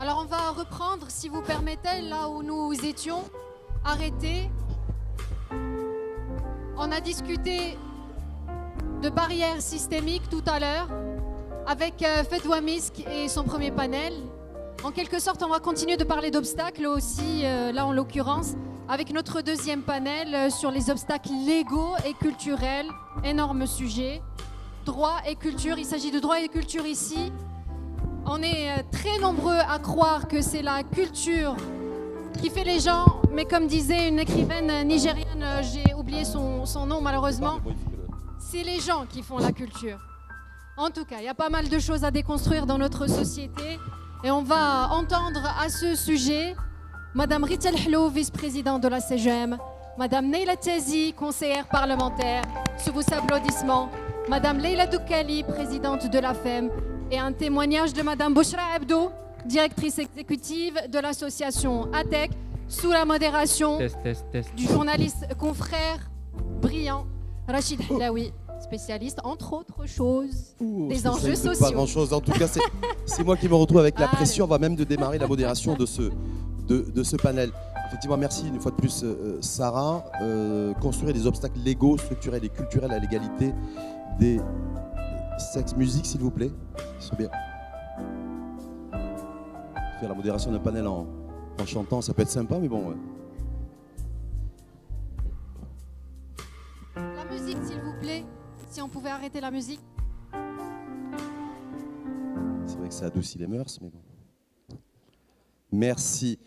Alors on va reprendre, si vous permettez, là où nous étions arrêtés. On a discuté de barrières systémiques tout à l'heure avec Fedwa Misk et son premier panel. En quelque sorte, on va continuer de parler d'obstacles aussi, là en l'occurrence, avec notre deuxième panel sur les obstacles légaux et culturels. Énorme sujet. Droit et culture, il s'agit de droit et culture ici. On est très nombreux à croire que c'est la culture qui fait les gens, mais comme disait une écrivaine nigérienne, j'ai oublié son nom malheureusement, c'est les gens qui font la culture. En tout cas, il y a pas mal de choses à déconstruire dans notre société et on va entendre à ce sujet Madame Rita El-Hello, vice-présidente de la CGM, Madame Neila Tiazi, conseillère parlementaire, sous vos applaudissements, Madame Leila Doukali, présidente de la FEM, et un témoignage de Madame Bouchra Abdo, directrice exécutive de l'association ATEC, sous la modération du journaliste confrère brillant Rachid Hlaoui, spécialiste entre autres choses des enjeux sociaux. Pas grand-chose. En tout cas, c'est moi qui me retrouve avec la pression. On va même de démarrer la modération de ce panel. Effectivement, merci une fois de plus, Sarah. Construire des obstacles légaux, structurels et culturels à l'égalité des sexes. Musique, s'il vous plaît. Ils sont bien. Faire la modération d'un panel en chantant, ça peut être sympa, mais bon. La musique, s'il vous plaît. Si on pouvait arrêter la musique. C'est vrai que ça adoucit les mœurs, mais bon. Merci.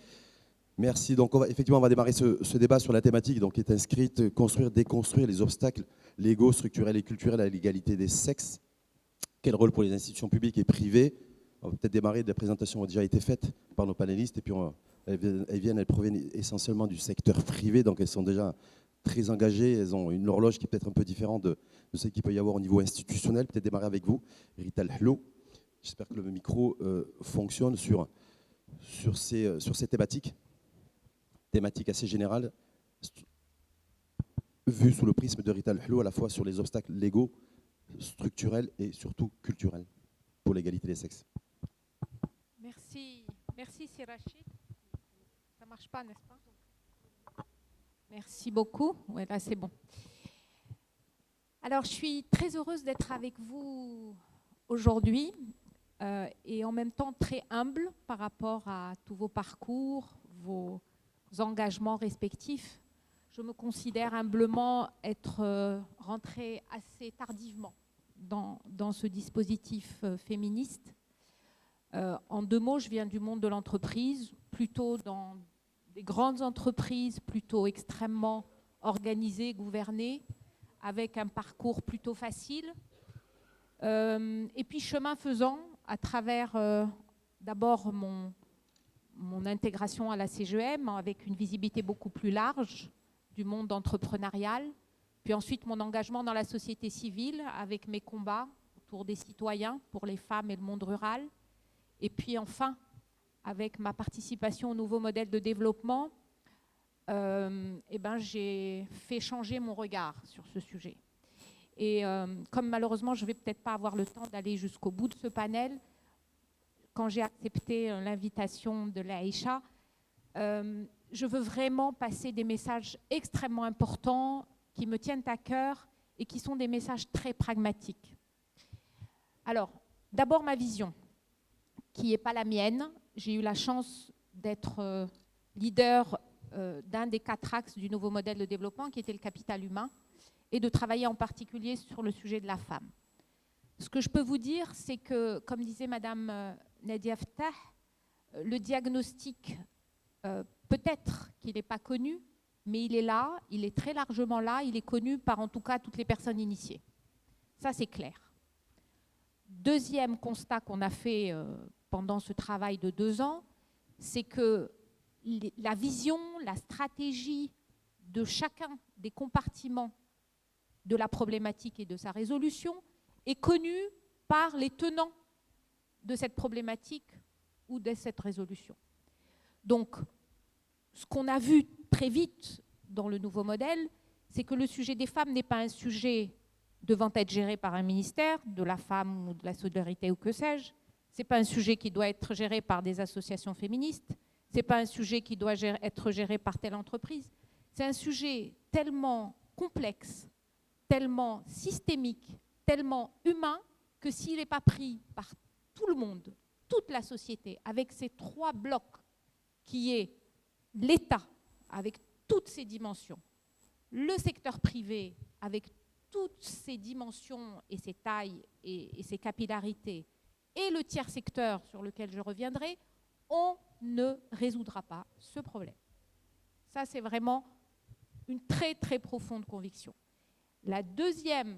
Merci. Donc, effectivement, on va démarrer ce débat sur la thématique donc, qui est inscrite construire, déconstruire les obstacles légaux, structurels et culturels à l'égalité des sexes. Quel rôle pour les institutions publiques et privées? On va peut-être démarrer, des présentations ont déjà été faites par nos panélistes et puis elles proviennent essentiellement du secteur privé, donc elles sont déjà très engagées, elles ont une horloge qui est peut-être un peu différente de ce qu'il peut y avoir au niveau institutionnel. Peut-être démarrer avec vous, Rita El-Hello. J'espère que le micro fonctionne sur ces thématiques assez générales, vues sous le prisme de Rita El-Hello, à la fois sur les obstacles légaux, structurels et surtout culturels pour l'égalité des sexes. Merci c'est Rachid. Ça marche pas, n'est-ce pas? Merci beaucoup. Ouais, là c'est bon. Alors, je suis très heureuse d'être avec vous aujourd'hui et en même temps très humble par rapport à tous vos parcours, vos engagements respectifs. Je me considère humblement être rentrée assez tardivement dans ce dispositif féministe. En 2 mots, je viens du monde de l'entreprise, plutôt dans des grandes entreprises, plutôt extrêmement organisées, gouvernées, avec un parcours plutôt facile. Et puis, chemin faisant, à travers d'abord mon intégration à la CGM, avec une visibilité beaucoup plus large du monde entrepreneurial, puis ensuite mon engagement dans la société civile, avec mes combats autour des citoyens, pour les femmes et le monde rural, et puis enfin, avec ma participation au nouveau modèle de développement, j'ai fait changer mon regard sur ce sujet. Et comme malheureusement, je ne vais peut-être pas avoir le temps d'aller jusqu'au bout de ce panel, quand j'ai accepté l'invitation de l'Aïcha, je veux vraiment passer des messages extrêmement importants qui me tiennent à cœur et qui sont des messages très pragmatiques. Alors, d'abord ma vision, qui n'est pas la mienne. J'ai eu la chance d'être leader d'un des 4 axes du nouveau modèle de développement, qui était le capital humain, et de travailler en particulier sur le sujet de la femme. Ce que je peux vous dire, c'est que, comme disait Madame Nadia Ftah, le diagnostic, peut-être qu'il n'est pas connu, mais il est là, il est très largement là, il est connu par en tout cas toutes les personnes initiées. Ça, c'est clair. Deuxième constat qu'on a fait pendant ce travail de 2 ans, c'est que la vision, la stratégie de chacun des compartiments de la problématique et de sa résolution est connue par les tenants de cette problématique ou de cette résolution. Donc, ce qu'on a vu très vite dans le nouveau modèle, c'est que le sujet des femmes n'est pas un sujet devant être géré par un ministère, de la femme ou de la solidarité ou que sais-je, Ce n'est pas un sujet qui doit être géré par des associations féministes. Ce n'est pas un sujet qui doit être géré par telle entreprise. C'est un sujet tellement complexe, tellement systémique, tellement humain, que s'il n'est pas pris par tout le monde, toute la société, avec ces 3 blocs, qui est l'État, avec toutes ses dimensions, le secteur privé, avec toutes ses dimensions et ses tailles et ses capillarités, et le tiers secteur sur lequel je reviendrai, on ne résoudra pas ce problème. Ça, c'est vraiment une très, très profonde conviction. La deuxième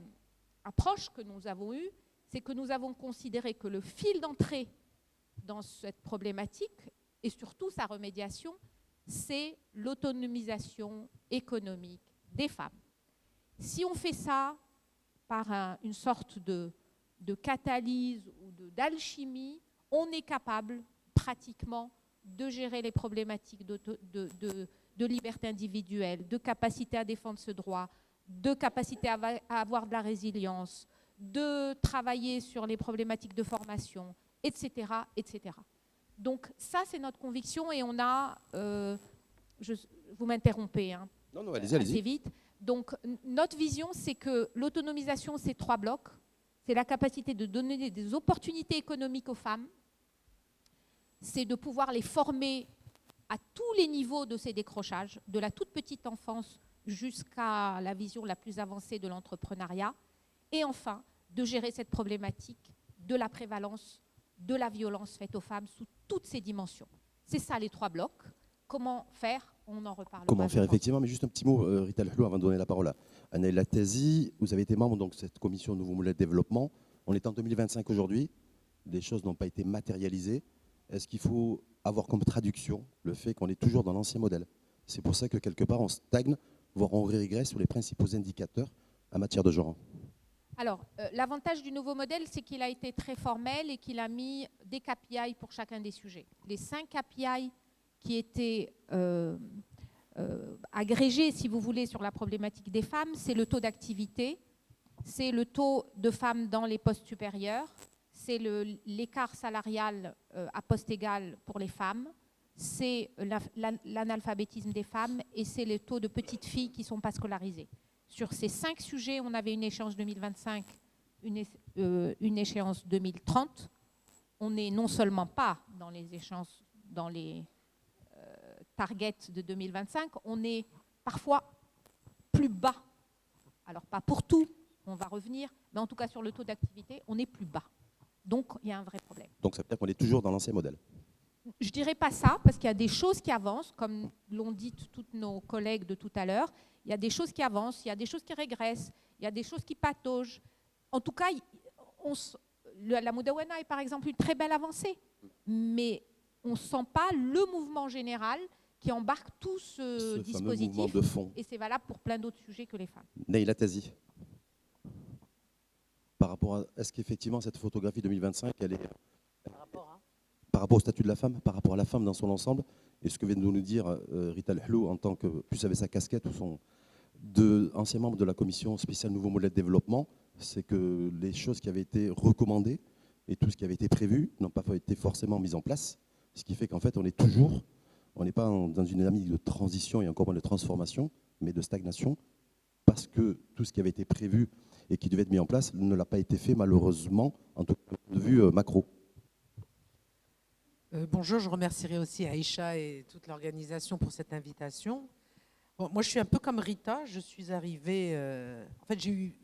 approche que nous avons eue, c'est que nous avons considéré que le fil d'entrée dans cette problématique, et surtout sa remédiation, c'est l'autonomisation économique des femmes. Si on fait ça par une sorte de catalyse ou d'alchimie, on est capable pratiquement de gérer les problématiques de liberté individuelle, de capacité à défendre ce droit, de capacité à avoir de la résilience, de travailler sur les problématiques de formation, etc., etc. Donc ça, c'est notre conviction et on a... vous m'interrompez, hein, Non, allez-y, assez vite. Donc notre vision, c'est que l'autonomisation, c'est 3 blocs. C'est la capacité de donner des opportunités économiques aux femmes. C'est de pouvoir les former à tous les niveaux de ces décrochages, de la toute petite enfance jusqu'à la vision la plus avancée de l'entrepreneuriat. Et enfin, de gérer cette problématique de la prévalence de la violence faite aux femmes sous toutes ses dimensions. C'est ça les 3 blocs. Comment faire? On en reparlera. Comment faire, effectivement, mais juste un petit mot, Rita El-Hellou, avant de donner la parole à Naïla Tazi. Vous avez été membre donc, de cette commission Nouveau Modèle de Développement. On est en 2025 aujourd'hui. Les choses n'ont pas été matérialisées. Est-ce qu'il faut avoir comme traduction le fait qu'on est toujours dans l'ancien modèle? C'est pour ça que quelque part on stagne, voire on régresse sur les principaux indicateurs en matière de genre. Alors, l'avantage du nouveau modèle, c'est qu'il a été très formel et qu'il a mis des KPI pour chacun des sujets. Les 5 KPI qui étaient agrégés, si vous voulez, sur la problématique des femmes, c'est le taux d'activité, c'est le taux de femmes dans les postes supérieurs, c'est l'écart salarial à poste égal pour les femmes, c'est l'analphabétisme des femmes et c'est les taux de petites filles qui ne sont pas scolarisées. Sur ces 5 sujets, on avait une échéance 2025, une échéance 2030. On n'est non seulement pas dans les échéances, dans les targets de 2025, on est parfois plus bas. Alors pas pour tout, on va revenir, mais en tout cas sur le taux d'activité, on est plus bas. Donc il y a un vrai problème. Donc ça veut dire qu'on est toujours dans l'ancien modèle? Je ne dirais pas ça, parce qu'il y a des choses qui avancent, comme l'ont dit toutes nos collègues de tout à l'heure. Il y a des choses qui avancent, il y a des choses qui régressent, il y a des choses qui pataugent. En tout cas, la Mudawana est par exemple une très belle avancée, mais on ne sent pas le mouvement général qui embarque tout ce dispositif. Mouvement de fond. Et c'est valable pour plein d'autres sujets que les femmes. Naïla Tazi, par rapport à, est-ce qu'effectivement cette photographie 2025, elle est par rapport au statut de la femme, par rapport à la femme dans son ensemble, et ce que vient de nous dire Rita El-Hellou en tant que, plus avec sa casquette ou son ancien membre de la commission spéciale Nouveau Modèle de Développement, c'est que les choses qui avaient été recommandées et tout ce qui avait été prévu n'ont pas été forcément mises en place, ce qui fait qu'en fait on n'est pas dans une dynamique de transition et encore moins de transformation, mais de stagnation, parce que tout ce qui avait été prévu et qui devait être mis en place ne l'a pas été fait malheureusement, en tout cas de vue macro. Bonjour, je remercierai aussi Aïcha et toute l'organisation pour cette invitation. Bon, moi, je suis un peu comme Rita. Je suis arrivée... en fait, j'ai eu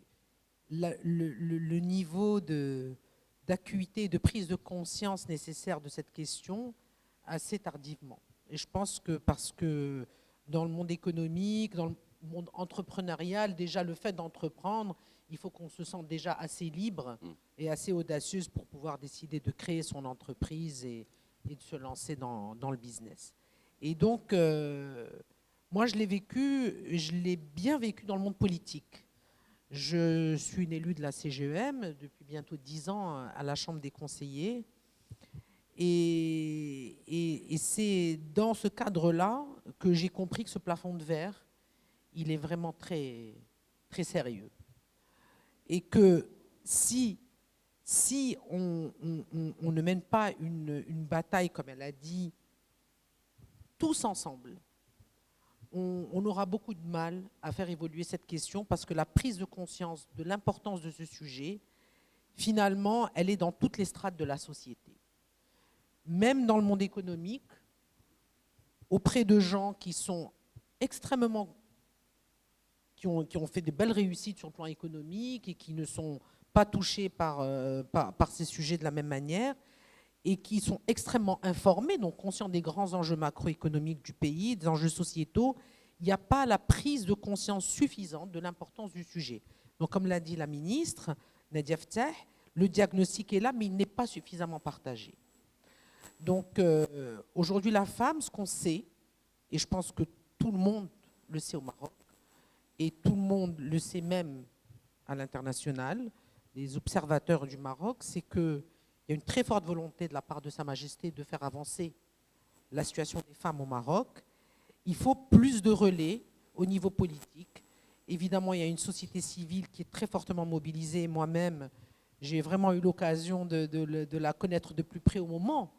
le niveau d'acuité et de prise de conscience nécessaire de cette question assez tardivement. Et je pense que parce que dans le monde économique, dans le monde entrepreneurial, déjà le fait d'entreprendre, il faut qu'on se sente déjà assez libre et assez audacieuse pour pouvoir décider de créer son entreprise et de se lancer dans le business. Et donc, moi, je l'ai bien vécu dans le monde politique. Je suis une élue de la CGEM depuis bientôt 10 ans à la Chambre des conseillers. Et c'est dans ce cadre-là que j'ai compris que ce plafond de verre, il est vraiment très, très sérieux. Et que si si on ne mène pas une bataille, comme elle a dit, tous ensemble, on aura beaucoup de mal à faire évoluer cette question parce que la prise de conscience de l'importance de ce sujet, finalement, elle est dans toutes les strates de la société. Même dans le monde économique, auprès de gens qui sont extrêmement, qui ont fait de belles réussites sur le plan économique et qui ne sont pas touchés par ces sujets de la même manière et qui sont extrêmement informés, donc conscients des grands enjeux macroéconomiques du pays, des enjeux sociétaux, il n'y a pas la prise de conscience suffisante de l'importance du sujet. Donc, comme l'a dit la ministre, Nadia Ftah, le diagnostic est là, mais il n'est pas suffisamment partagé. Donc, aujourd'hui, la femme, ce qu'on sait, et je pense que tout le monde le sait au Maroc, et tout le monde le sait même à l'international, les observateurs du Maroc, c'est qu'il y a une très forte volonté de la part de Sa Majesté de faire avancer la situation des femmes au Maroc. Il faut plus de relais au niveau politique. Évidemment, il y a une société civile qui est très fortement mobilisée. Moi-même, j'ai vraiment eu l'occasion de la connaître de plus près au moment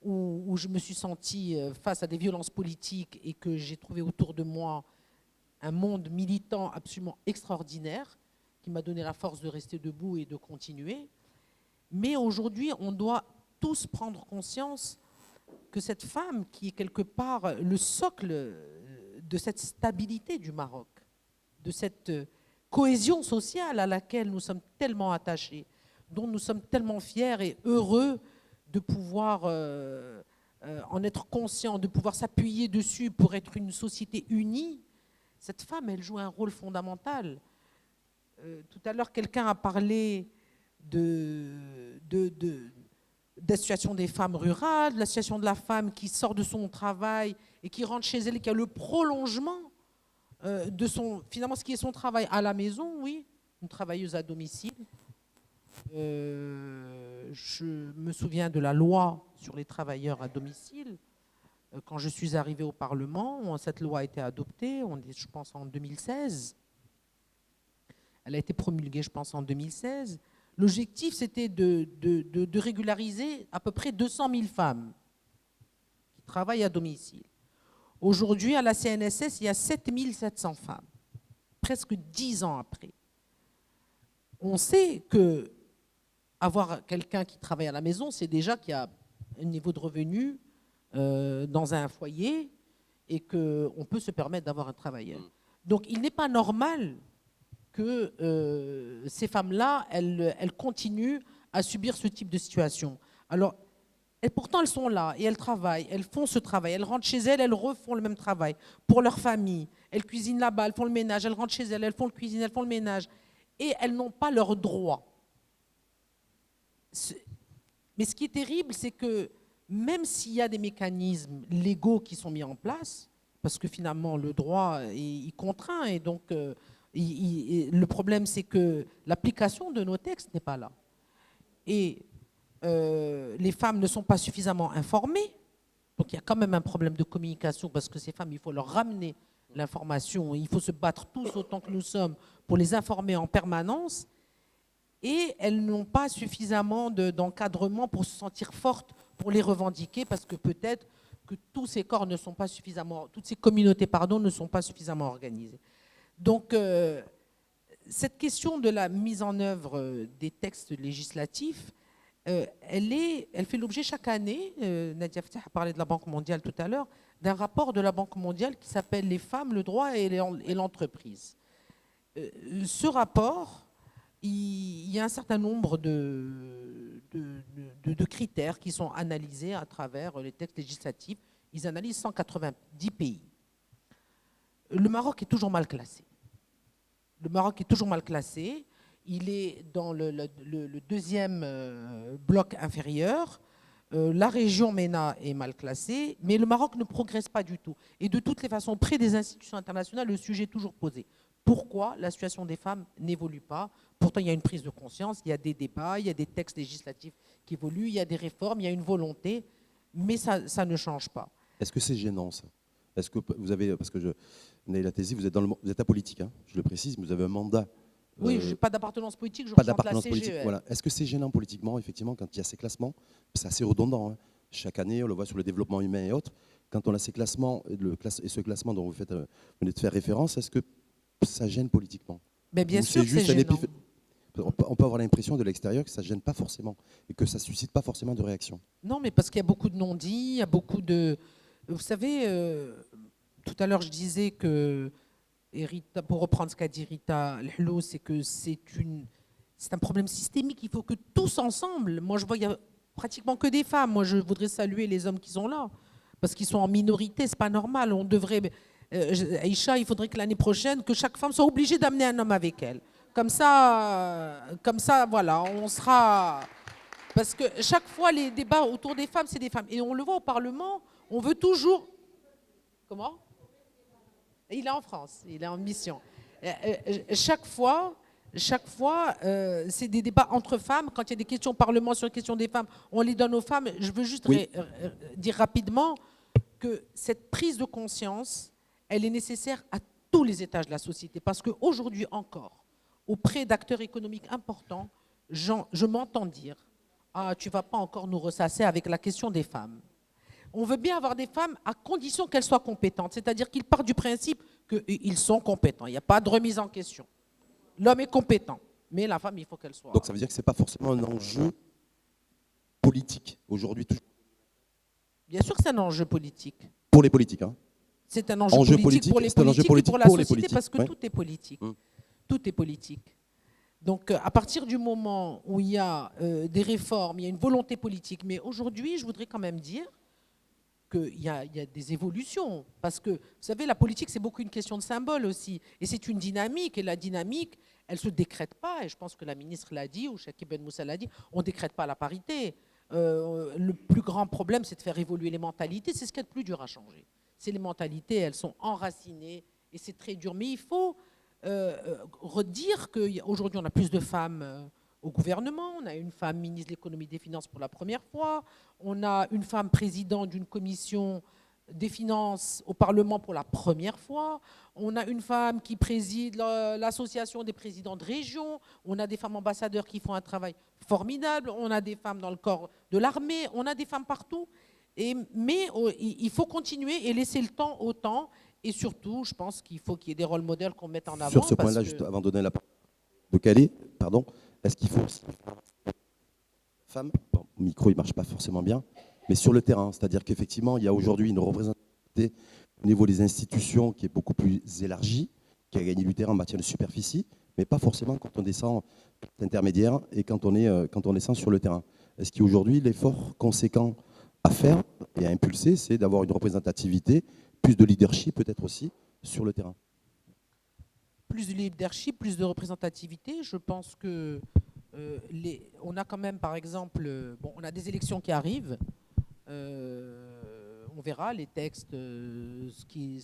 où je me suis sentie face à des violences politiques et que j'ai trouvé autour de moi un monde militant absolument extraordinaire qui m'a donné la force de rester debout et de continuer. Mais aujourd'hui, on doit tous prendre conscience que cette femme qui est quelque part le socle de cette stabilité du Maroc, de cette cohésion sociale à laquelle nous sommes tellement attachés, dont nous sommes tellement fiers et heureux de pouvoir en être conscients, de pouvoir s'appuyer dessus pour être une société unie, cette femme, elle joue un rôle fondamental. Tout à l'heure, quelqu'un a parlé de la situation des femmes rurales, de la situation de la femme qui sort de son travail et qui rentre chez elle et qui a le prolongement de finalement ce qui est son travail à la maison, oui, une travailleuse à domicile. Je me souviens de la loi sur les travailleurs à domicile. Quand je suis arrivée au Parlement, cette loi a été adoptée, je pense en 2016. Elle a été promulguée, je pense, en 2016. L'objectif, c'était de régulariser à peu près 200 000 femmes qui travaillent à domicile. Aujourd'hui, à la CNSS, il y a 7 700 femmes, presque 10 ans après. On sait que avoir quelqu'un qui travaille à la maison, c'est déjà qu'il y a un niveau de revenu dans un foyer et qu'on peut se permettre d'avoir un travailleur. Donc, il n'est pas normal que ces femmes-là, elles continuent à subir ce type de situation. Alors, pourtant, elles sont là et elles travaillent, elles font ce travail, elles rentrent chez elles, elles refont le même travail pour leur famille. Elles cuisinent là-bas, elles font le ménage, elles rentrent chez elles, elles font le cuisine, elles font le ménage. Et elles n'ont pas leurs droits. Mais ce qui est terrible, c'est que même s'il y a des mécanismes légaux qui sont mis en place, parce que finalement, le droit, il contraint, et donc le problème, c'est que l'application de nos textes n'est pas là. Et les femmes ne sont pas suffisamment informées. Donc il y a quand même un problème de communication parce que ces femmes, il faut leur ramener l'information. Il faut se battre tous autant que nous sommes pour les informer en permanence. Et elles n'ont pas suffisamment d'encadrement pour se sentir fortes, pour les revendiquer, parce que peut-être que tous ces corps ne sont pas suffisamment, toutes ces communautés, ne sont pas suffisamment organisées. Donc, cette question de la mise en œuvre des textes législatifs, elle fait l'objet chaque année, Nadia Ftah a parlé de la Banque mondiale tout à l'heure, d'un rapport de la Banque mondiale qui s'appelle « Les femmes, le droit et l'entreprise ». Ce rapport, il y a un certain nombre de critères qui sont analysés à travers les textes législatifs. Ils analysent 190 pays. Le Maroc est toujours mal classé. Le Maroc est toujours mal classé. Il est dans le deuxième bloc inférieur. La région MENA est mal classée, mais le Maroc ne progresse pas du tout. Et de toutes les façons, auprès des institutions internationales, le sujet est toujours posé. Pourquoi la situation des femmes n'évolue pas? Pourtant, il y a une prise de conscience, il y a des débats, il y a des textes législatifs qui évoluent, il y a des réformes, il y a une volonté, mais ça ne change pas. Est-ce que c'est gênant, ça? Est-ce que vous avez, parce que Naïla Tézi, vous êtes apolitique, hein, je le précise, vous avez un mandat Oui, j'ai pas d'appartenance politique, je pas représente la d'appartenance politique. CGE. Voilà. Est-ce que c'est gênant politiquement, effectivement, quand il y a ces classements? C'est assez redondant, hein. Chaque année, on le voit sur le développement humain et autres. Quand on a ces classements, et ce classement dont vous venez de faire référence, est-ce que ça gêne politiquement? Mais bien Ou sûr c'est que c'est juste un gênant. on peut avoir l'impression de l'extérieur que ça ne gêne pas forcément et que ça ne suscite pas forcément de réaction. Non, mais parce qu'il y a beaucoup de non-dits, il y a beaucoup de... Vous savez, tout à l'heure, je disais que, et Rita, pour reprendre ce qu'a dit Rita, l'hlou, c'est que c'est un problème systémique. Il faut que tous ensemble, moi je vois, il n'y a pratiquement que des femmes. Moi, je voudrais saluer les hommes qui sont là, parce qu'ils sont en minorité, c'est pas normal. On devrait... Aïcha, il faudrait que l'année prochaine, que chaque femme soit obligée d'amener un homme avec elle. Comme ça, voilà, on sera... Parce que chaque fois, les débats autour des femmes, c'est des femmes. Et on le voit au Parlement, on veut toujours... Comment? Il est en France, il est en mission. Chaque fois, c'est des débats entre femmes. Quand il y a des questions au Parlement sur les questions des femmes, on les donne aux femmes. Je veux juste dire rapidement que cette prise de conscience, elle est nécessaire à tous les étages de la société. Parce qu'aujourd'hui encore, auprès d'acteurs économiques importants, je m'entends dire « Ah, tu ne vas pas encore nous ressasser avec la question des femmes ». On veut bien avoir des femmes à condition qu'elles soient compétentes. C'est-à-dire qu'ils partent du principe qu'ils sont compétents. Il n'y a pas de remise en question. L'homme est compétent, mais la femme, il faut qu'elle soit... Donc ça veut dire que ce n'est pas forcément un enjeu politique aujourd'hui. Bien sûr que c'est un enjeu politique. Pour les politiques, hein. C'est un enjeu politique pour les politiques et pour la société, parce que tout est politique. Tout est politique. Donc, à partir du moment où il y a des réformes, il y a une volonté politique, mais aujourd'hui, je voudrais quand même dire qu'il y a des évolutions. Parce que, vous savez, la politique, c'est beaucoup une question de symbole aussi. Et c'est une dynamique. Et la dynamique, elle ne se décrète pas. Et je pense que la ministre l'a dit, ou Chakib Ben Moussa l'a dit, on ne décrète pas la parité. Le plus grand problème, c'est de faire évoluer les mentalités. C'est ce qui est le plus dur à changer. C'est les mentalités, elles sont enracinées. Et c'est très dur. Mais il faut redire qu'aujourd'hui, on a plus de femmes au gouvernement, on a une femme ministre de l'économie et des finances pour la première fois, on a une femme présidente d'une commission des finances au Parlement pour la première fois, on a une femme qui préside l'association des présidents de région, on a des femmes ambassadeurs qui font un travail formidable, on a des femmes dans le corps de l'armée, on a des femmes partout, mais il faut continuer et laisser le temps au temps, et surtout, je pense qu'il faut qu'il y ait des rôles modèles qu'on mette en avant. Sur ce point-là, juste avant de donner la parole de Calais, pardon, est-ce qu'il faut femmes, bon, le micro il ne marche pas forcément bien, mais sur le terrain, c'est-à-dire qu'effectivement, il y a aujourd'hui une représentativité au niveau des institutions qui est beaucoup plus élargie, qui a gagné du terrain en matière de superficie, mais pas forcément quand on descend intermédiaire et quand on descend sur le terrain. Est-ce qu'aujourd'hui, l'effort conséquent à faire et à impulser, c'est d'avoir une représentativité, plus de leadership peut-être aussi sur le terrain? Plus de leadership, plus de représentativité. Je pense que on a quand même, par exemple, on a des élections qui arrivent. On verra les textes, ce qu'il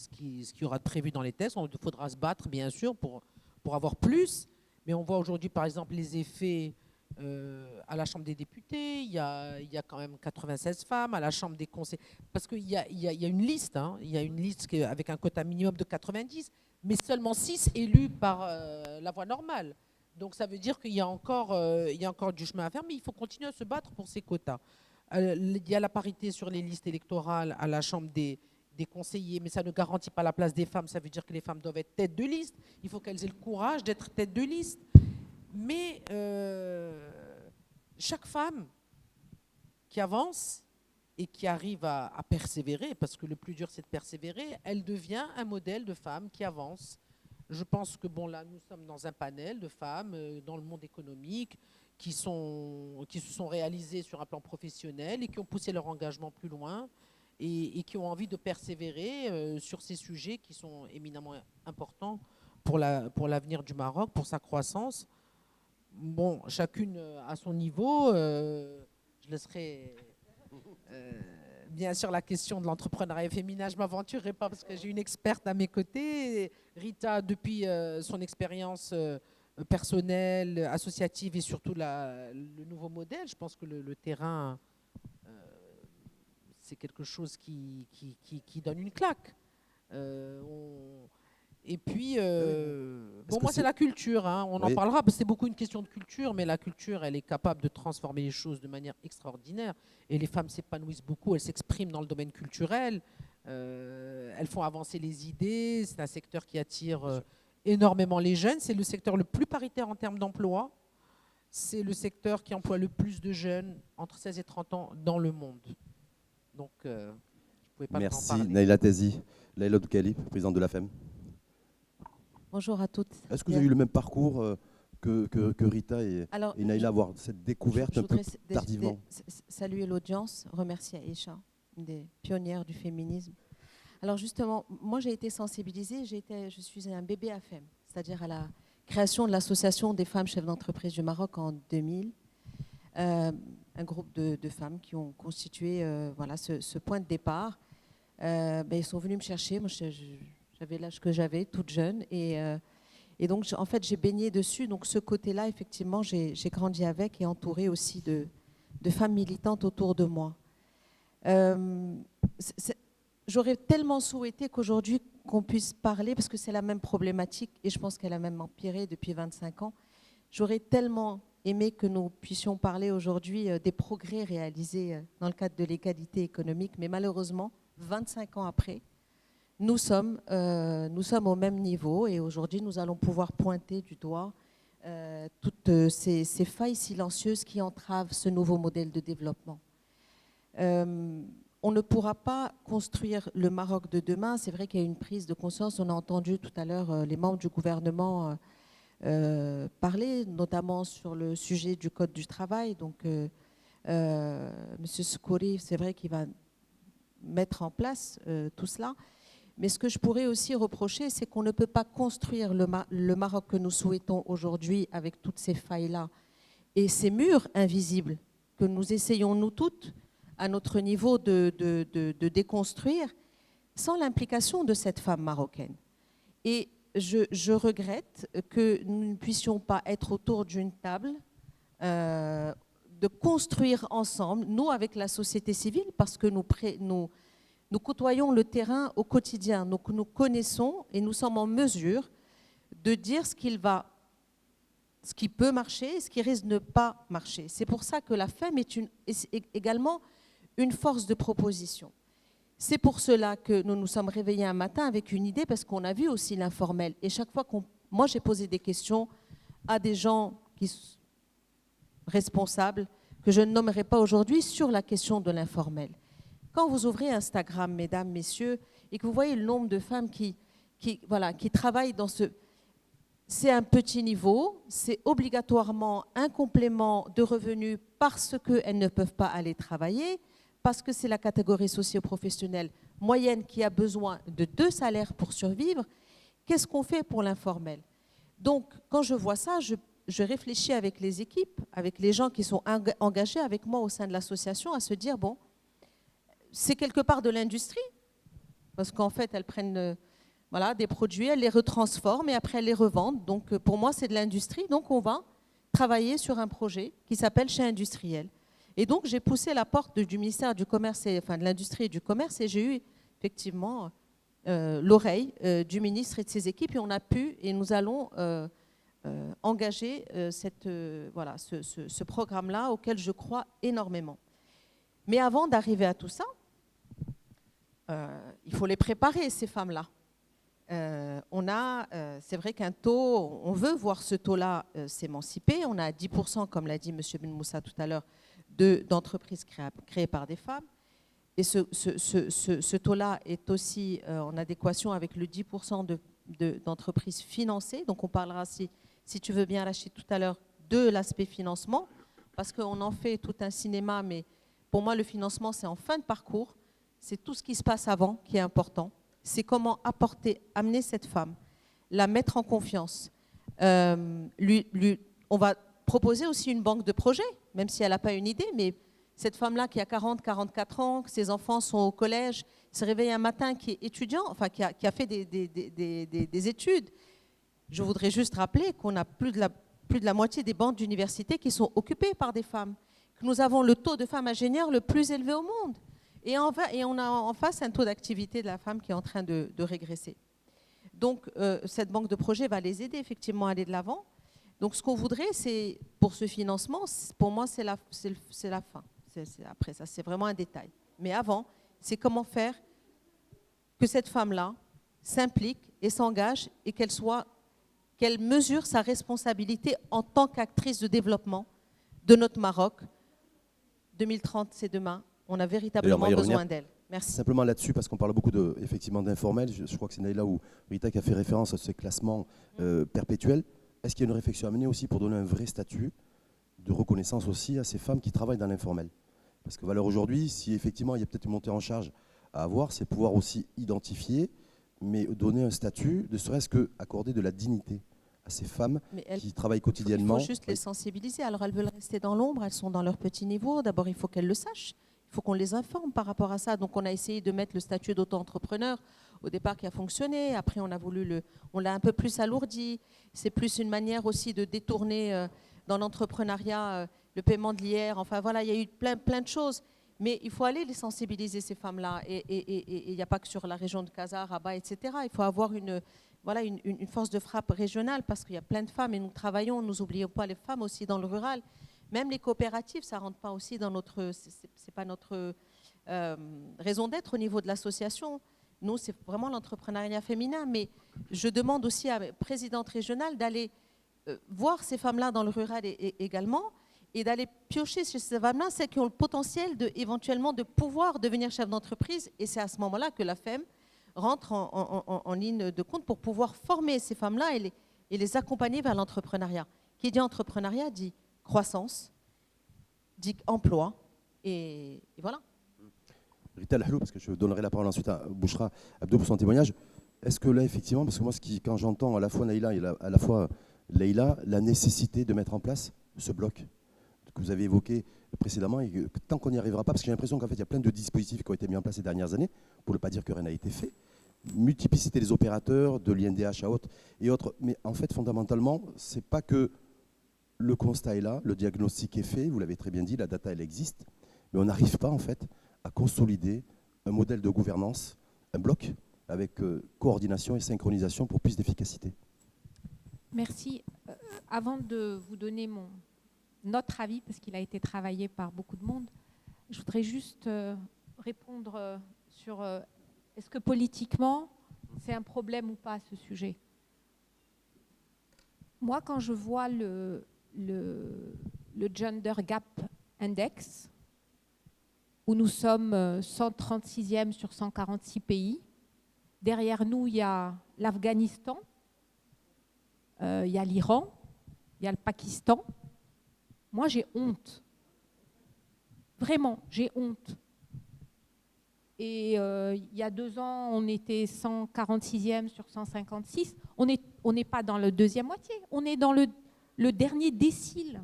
y aura de prévu dans les textes. Il faudra se battre, bien sûr, pour avoir plus. Mais on voit aujourd'hui, par exemple, les effets à la Chambre des députés. Il y a quand même 96 femmes. À la Chambre des conseils. Parce qu'il y a une liste. Hein, il y a une liste avec un quota minimum de 90. Mais seulement 6 élus par la voie normale. Donc ça veut dire qu'il y a encore du chemin à faire, mais il faut continuer à se battre pour ces quotas. Il y a la parité sur les listes électorales à la Chambre des conseillers, mais ça ne garantit pas la place des femmes. Ça veut dire que les femmes doivent être tête de liste. Il faut qu'elles aient le courage d'être tête de liste. Mais chaque femme qui avance et qui arrive à persévérer, parce que le plus dur c'est de persévérer, elle devient un modèle de femme qui avance. Je pense que là nous sommes dans un panel de femmes dans le monde économique qui se sont réalisées sur un plan professionnel et qui ont poussé leur engagement plus loin et qui ont envie de persévérer sur ces sujets qui sont éminemment importants pour l'avenir du Maroc, pour sa croissance. Bon, chacune à son niveau, je laisserai... bien sûr, la question de l'entrepreneuriat féminin, je ne m'aventurerai pas parce que j'ai une experte à mes côtés. Rita, depuis son expérience personnelle, associative et surtout le nouveau modèle, je pense que le terrain, c'est quelque chose qui donne une claque. Et puis, que moi, c'est la culture. Hein. On en Oui. parlera parce que c'est beaucoup une question de culture, mais la culture, elle est capable de transformer les choses de manière extraordinaire. Et les femmes s'épanouissent beaucoup, elles s'expriment dans le domaine culturel, elles font avancer les idées. C'est un secteur qui attire énormément les jeunes. C'est le secteur le plus paritaire en termes d'emploi. C'est le secteur qui emploie le plus de jeunes entre 16 et 30 ans dans le monde. Donc, je ne pouvais pas Merci t'en parler. Naïla Tezi, Laïla Doukalib, présidente de la FEM. Bonjour à toutes. Est-ce que vous avez eu le même parcours que Rita et Naïla, avoir cette découverte je un peu voudrais tardivement? saluer l'audience, remercier Aïcha, une des pionnières du féminisme. Alors justement, moi j'ai été sensibilisée, je suis un bébé à FEM, c'est-à-dire à la création de l'association des femmes chefs d'entreprise du Maroc en 2000. Un groupe de femmes qui ont constitué voilà, ce point de départ. Ils sont venus me chercher, moi j'avais l'âge que j'avais, toute jeune, et donc en fait j'ai baigné dessus, donc ce côté-là effectivement j'ai grandi avec et entourée aussi de femmes militantes autour de moi. J'aurais tellement souhaité qu'aujourd'hui qu'on puisse parler, parce que c'est la même problématique et je pense qu'elle a même empiré depuis 25 ans, j'aurais tellement aimé que nous puissions parler aujourd'hui des progrès réalisés dans le cadre de l'égalité économique, mais malheureusement, 25 ans après, nous sommes au même niveau et aujourd'hui, nous allons pouvoir pointer du doigt toutes ces failles silencieuses qui entravent ce nouveau modèle de développement. On ne pourra pas construire le Maroc de demain. C'est vrai qu'il y a une prise de conscience. On a entendu tout à l'heure les membres du gouvernement parler, notamment sur le sujet du Code du travail. Donc, M. Skouri, c'est vrai qu'il va mettre en place tout cela. Mais ce que je pourrais aussi reprocher, c'est qu'on ne peut pas construire le Maroc que nous souhaitons aujourd'hui avec toutes ces failles-là et ces murs invisibles que nous essayons, nous toutes, à notre niveau de déconstruire, sans l'implication de cette femme marocaine. Et je regrette que nous ne puissions pas être autour d'une table, de construire ensemble, nous avec la société civile, parce que nous côtoyons le terrain au quotidien, donc nous connaissons et nous sommes en mesure de dire ce qui peut marcher et ce qui risque de ne pas marcher. C'est pour ça que la FEM est également une force de proposition. C'est pour cela que nous nous sommes réveillés un matin avec une idée, parce qu'on a vu aussi l'informel. Et chaque fois moi j'ai posé des questions à des gens qui sont responsables, que je ne nommerai pas aujourd'hui, sur la question de l'informel. Quand vous ouvrez Instagram, mesdames, messieurs, et que vous voyez le nombre de femmes qui travaillent dans c'est un petit niveau, c'est obligatoirement un complément de revenus parce qu'elles ne peuvent pas aller travailler, parce que c'est la catégorie socio-professionnelle moyenne qui a besoin de 2 salaires pour survivre. Qu'est-ce qu'on fait pour l'informel? Donc, quand je vois ça, je réfléchis avec les équipes, avec les gens qui sont engagés avec moi au sein de l'association, à se dire, bon, c'est quelque part de l'industrie, parce qu'en fait, elles prennent des produits, elles les retransforment et après elles les revendent. Donc, pour moi, c'est de l'industrie. Donc, on va travailler sur un projet qui s'appelle Chez Industriel. Et donc, j'ai poussé la porte du ministère du Commerce, de l'Industrie et du Commerce, et j'ai eu effectivement l'oreille du ministre et de ses équipes, et on a pu, et nous allons engager ce programme-là auquel je crois énormément. Mais avant d'arriver à tout ça, il faut les préparer, ces femmes-là. C'est vrai qu'un taux, on veut voir ce taux-là s'émanciper. On a 10%, comme l'a dit M. Ben Moussa tout à l'heure, d'entreprises créées par des femmes. Et ce taux-là est aussi en adéquation avec le 10% d'entreprises financées. Donc on parlera, si tu veux bien, Rachid, tout à l'heure, de l'aspect financement, parce qu'on en fait tout un cinéma, mais pour moi, le financement, c'est en fin de parcours. C'est tout ce qui se passe avant qui est important. C'est comment amener cette femme, la mettre en confiance. On va proposer aussi une banque de projets, même si elle n'a pas une idée, mais cette femme-là qui a 40, 44 ans, que ses enfants sont au collège, se réveille un matin, qui est étudiant, enfin qui a fait des études. Je voudrais juste rappeler qu'on a plus de la moitié des bancs d'université qui sont occupés par des femmes, que nous avons le taux de femmes ingénieurs le plus élevé au monde. Et on a en face un taux d'activité de la femme qui est en train de régresser. Donc, cette banque de projets va les aider effectivement à aller de l'avant. Donc, ce qu'on voudrait, c'est, pour ce financement, pour moi, c'est la fin. Après ça, c'est vraiment un détail. Mais avant, c'est comment faire que cette femme-là s'implique et s'engage et qu'elle mesure sa responsabilité en tant qu'actrice de développement de notre Maroc. 2030, c'est demain. On a véritablement besoin d'elle. Merci. Simplement là-dessus, parce qu'on parle beaucoup effectivement d'informel, je crois que c'est Naïla ou Rita qui a fait référence à ces classements perpétuels. Est-ce qu'il y a une réflexion à mener aussi pour donner un vrai statut de reconnaissance aussi à ces femmes qui travaillent dans l'informel? Parce que valeur aujourd'hui, si effectivement il y a peut-être une montée en charge à avoir, c'est pouvoir aussi identifier, mais donner un statut, ne serait-ce qu'accorder de la dignité à ces femmes qui travaillent quotidiennement. Il faut juste les sensibiliser. Alors elles veulent rester dans l'ombre, elles sont dans leur petit niveau. D'abord, il faut qu'elles le sachent. Il faut qu'on les informe par rapport à ça. Donc on a essayé de mettre le statut d'auto-entrepreneur au départ qui a fonctionné. Après, on l'a un peu plus alourdi. C'est plus une manière aussi de détourner dans l'entrepreneuriat le paiement de l'IR. Enfin voilà, il y a eu plein de choses. Mais il faut aller les sensibiliser, ces femmes-là. Et il n'y a pas que sur la région de Casa, Rabat, etc. Il faut avoir une force de frappe régionale parce qu'il y a plein de femmes et nous travaillons, nous n'oublions pas les femmes aussi dans le rural. Même les coopératives, ça ne rentre pas aussi dans c'est pas notre raison d'être au niveau de l'association. Nous, c'est vraiment l'entrepreneuriat féminin. Mais je demande aussi à la présidente régionale d'aller voir ces femmes-là dans le rural également et d'aller piocher chez ces femmes-là, celles qui ont le potentiel éventuellement de pouvoir devenir chef d'entreprise. Et c'est à ce moment-là que la FEM rentre en ligne de compte pour pouvoir former ces femmes-là et les accompagner vers l'entrepreneuriat. Qui dit entrepreneuriat dit croissance, dit emploi, et voilà. Rita Lahlou, parce que je donnerai la parole ensuite à Bouchra Abdou pour son témoignage. Est-ce que là, effectivement, parce que moi, quand j'entends à la fois Naïla et à la fois Leïla, la nécessité de mettre en place ce bloc que vous avez évoqué précédemment, et que, tant qu'on n'y arrivera pas, parce que j'ai l'impression qu'en fait, il y a plein de dispositifs qui ont été mis en place ces dernières années, pour ne pas dire que rien n'a été fait, multiplicité des opérateurs, de l'INDH à autres et autres, mais en fait, fondamentalement, c'est pas que le constat est là, le diagnostic est fait, vous l'avez très bien dit, la data, elle existe, mais on n'arrive pas, en fait, à consolider un modèle de gouvernance, un bloc, avec coordination et synchronisation pour plus d'efficacité. Merci. Avant de vous donner notre avis, parce qu'il a été travaillé par beaucoup de monde, je voudrais juste répondre sur est-ce que politiquement, c'est un problème ou pas ce sujet. Moi, quand je vois le Gender Gap Index, où nous sommes 136e sur 146 pays, derrière nous, il y a l'Afghanistan, il y a l'Iran, il y a le Pakistan. Moi, j'ai honte. Vraiment, j'ai honte. Et il y a 2 ans, on était 146e sur 156. On n'est pas dans le deuxième moitié, on est dans le dernier décile.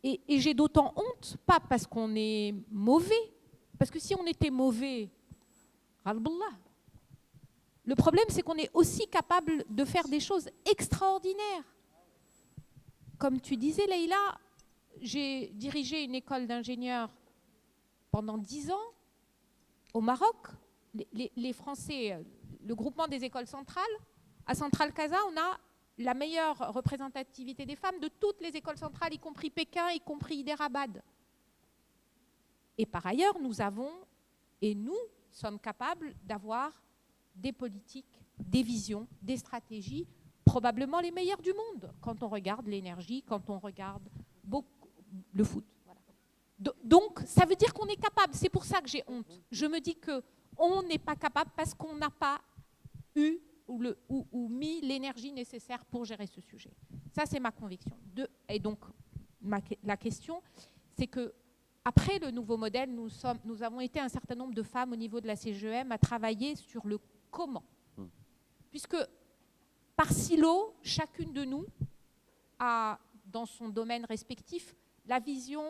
Et j'ai d'autant honte, pas parce qu'on est mauvais, parce que si on était mauvais, le problème, c'est qu'on est aussi capable de faire des choses extraordinaires. Comme tu disais, Leïla, j'ai dirigé une école d'ingénieurs pendant 10 ans au Maroc. Les Français, le groupement des écoles centrales, à Centrale Casa, on a la meilleure représentativité des femmes de toutes les écoles centrales, y compris Pékin, y compris Hyderabad. Et par ailleurs, nous sommes capables d'avoir des politiques, des visions, des stratégies, probablement les meilleures du monde, quand on regarde l'énergie, quand on regarde le foot. Voilà. Donc, ça veut dire qu'on est capable. C'est pour ça que j'ai honte. Je me dis qu'on n'est pas capable parce qu'on n'a pas eu ou mis l'énergie nécessaire pour gérer ce sujet. Ça, c'est ma conviction. Et donc, la question, c'est que après le nouveau modèle, nous avons été un certain nombre de femmes au niveau de la CGEM à travailler sur le comment. Puisque par silo, chacune de nous a, dans son domaine respectif, la vision,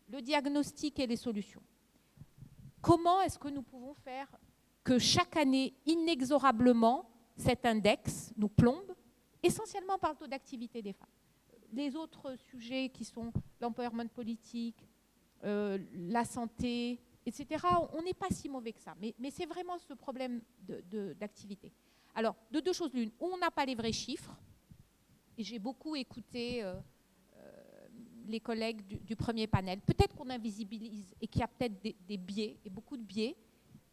le diagnostic et les solutions. Comment est-ce que nous pouvons faire que chaque année, inexorablement, cet index nous plombe, essentiellement par le taux d'activité des femmes. Les autres sujets qui sont l'empowerment politique, la santé, etc. On n'est pas si mauvais que ça. Mais c'est vraiment ce problème d'activité. Alors, de deux choses l'une, on n'a pas les vrais chiffres, et j'ai beaucoup écouté les collègues du premier panel. Peut-être qu'on invisibilise et qu'il y a peut-être des biais, et beaucoup de biais,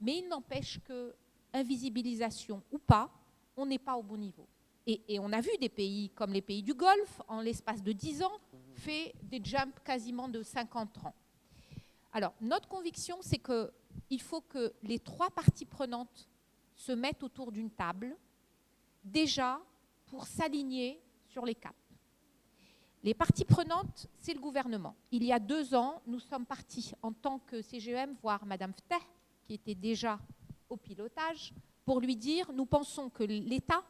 mais il n'empêche que, invisibilisation ou pas, on n'est pas au bon niveau. Et on a vu des pays comme les pays du Golfe, en l'espace de 10 ans, fait des jumps quasiment de 50 ans. Alors, notre conviction, c'est qu'il faut que les 3 parties prenantes se mettent autour d'une table, déjà pour s'aligner sur les caps. Les parties prenantes, c'est le gouvernement. Il y a 2 ans, nous sommes partis en tant que CGEM voir Madame Fteh, qui était déjà au pilotage, pour lui dire, nous pensons que l'État,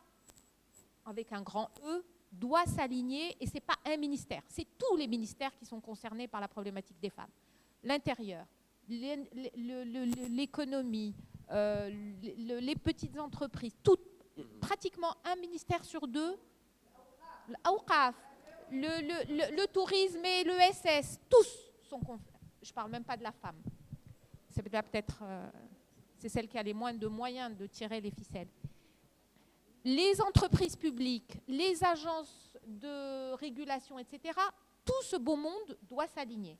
avec un grand E, doit s'aligner, et ce n'est pas un ministère, c'est tous les ministères qui sont concernés par la problématique des femmes. L'intérieur, l'économie, les petites entreprises, pratiquement un ministère sur 2, l'Awqaf, le tourisme et l'ESS, tous sont concernés. Je ne parle même pas de la femme. C'est peut-être c'est celle qui a les moins de moyens de tirer les ficelles. Les entreprises publiques, les agences de régulation, etc., tout ce beau monde doit s'aligner.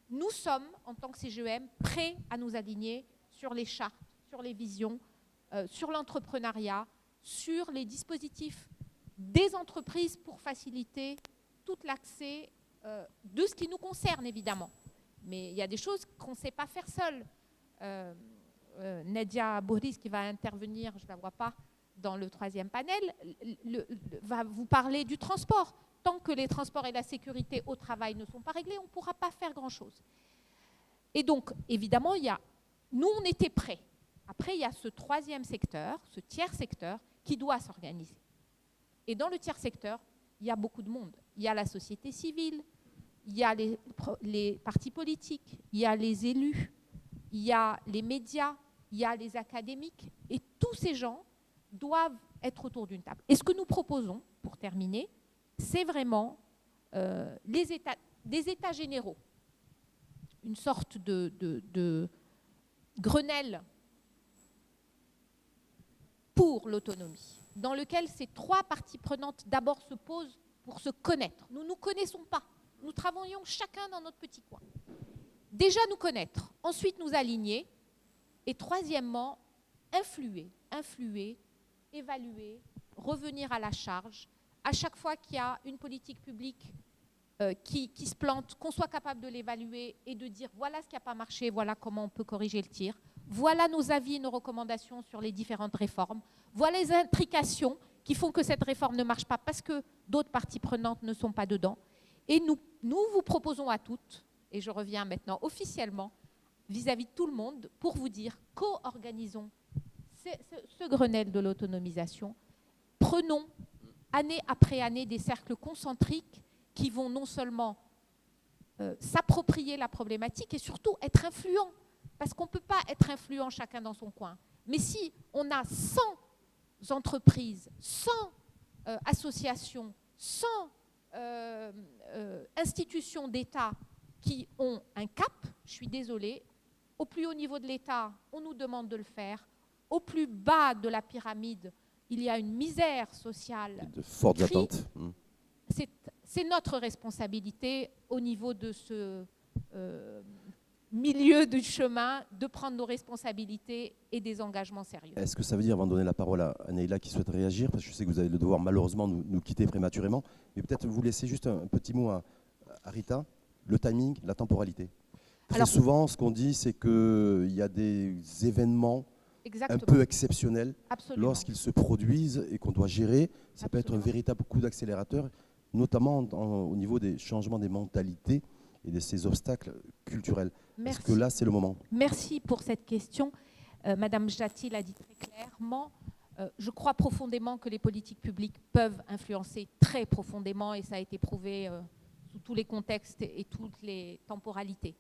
Nous sommes, en tant que CGEM, prêts à nous aligner sur les chartes, sur les visions, sur l'entrepreneuriat, sur les dispositifs des entreprises pour faciliter tout l'accès de ce qui nous concerne, évidemment. Mais il y a des choses qu'on ne sait pas faire seul. Nadia Boris, qui va intervenir, je ne la vois pas, dans le 3e panel, va vous parler du transport. Tant que les transports et la sécurité au travail ne sont pas réglés, on ne pourra pas faire grand-chose. Et donc, évidemment, nous, on était prêts. Après, il y a ce 3e secteur, ce tiers secteur, qui doit s'organiser. Et dans le tiers secteur, il y a beaucoup de monde. Il y a la société civile, il y a les partis politiques, il y a les élus, il y a les médias, il y a les académiques, et tous ces gens doivent être autour d'une table. Et ce que nous proposons, pour terminer, c'est vraiment des états généraux, une sorte de Grenelle pour l'autonomie, dans lequel ces 3 parties prenantes d'abord se posent pour se connaître. Nous ne nous connaissons pas, nous travaillons chacun dans notre petit coin. Déjà nous connaître, ensuite nous aligner, et troisièmement, influer, évaluer, revenir à la charge. À chaque fois qu'il y a une politique publique qui se plante, qu'on soit capable de l'évaluer et de dire voilà ce qui n'a pas marché, voilà comment on peut corriger le tir, voilà nos avis, nos recommandations sur les différentes réformes, voilà les intrications qui font que cette réforme ne marche pas parce que d'autres parties prenantes ne sont pas dedans. Et nous vous proposons à toutes, et je reviens maintenant officiellement vis-à-vis de tout le monde, pour vous dire co-organisons ce Grenelle de l'autonomisation, prenons année après année des cercles concentriques qui vont non seulement s'approprier la problématique et surtout être influents, parce qu'on ne peut pas être influent chacun dans son coin. Mais si on a 100 entreprises, 100 associations, 100 institutions d'État qui ont un cap, je suis désolée, au plus haut niveau de l'État, on nous demande de le faire, au plus bas de la pyramide, il y a une misère sociale. De fortes attentes. C'est notre responsabilité au niveau de ce milieu du chemin de prendre nos responsabilités et des engagements sérieux. Est-ce que ça veut dire, avant de donner la parole à Neila qui souhaite réagir, parce que je sais que vous avez le devoir malheureusement nous quitter prématurément, mais peut-être vous laisser juste un petit mot à Rita, le timing, la temporalité. Très souvent, ce qu'on dit, c'est qu'il y a des événements un peu exceptionnels. Absolument. Lorsqu'ils se produisent et qu'on doit gérer. Ça peut être un véritable coup d'accélérateur, notamment au niveau des changements des mentalités et de ces obstacles culturels. Est-ce que là, c'est le moment? Merci pour cette question. Madame Jati l'a dit très clairement. Je crois profondément que les politiques publiques peuvent influencer très profondément, et ça a été prouvé sous tous les contextes et toutes les temporalités.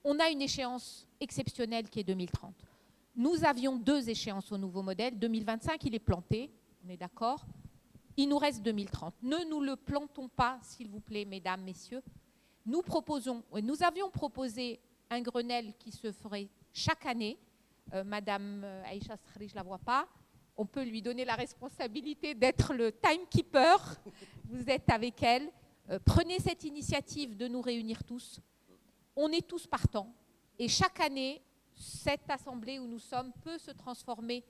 On a une échéance exceptionnelle qui est 2030. Nous avions 2 échéances au nouveau modèle. 2025, il est planté, on est d'accord. Il nous reste 2030. Ne nous le plantons pas, s'il vous plaît, mesdames, messieurs. Nous avions proposé un Grenelle qui se ferait chaque année, Madame Aïcha Skhri, je ne la vois pas, on peut lui donner la responsabilité d'être le timekeeper. Vous êtes avec elle. Prenez cette initiative de nous réunir tous. On est tous partants. Et chaque année, cette assemblée où nous sommes peut se transformer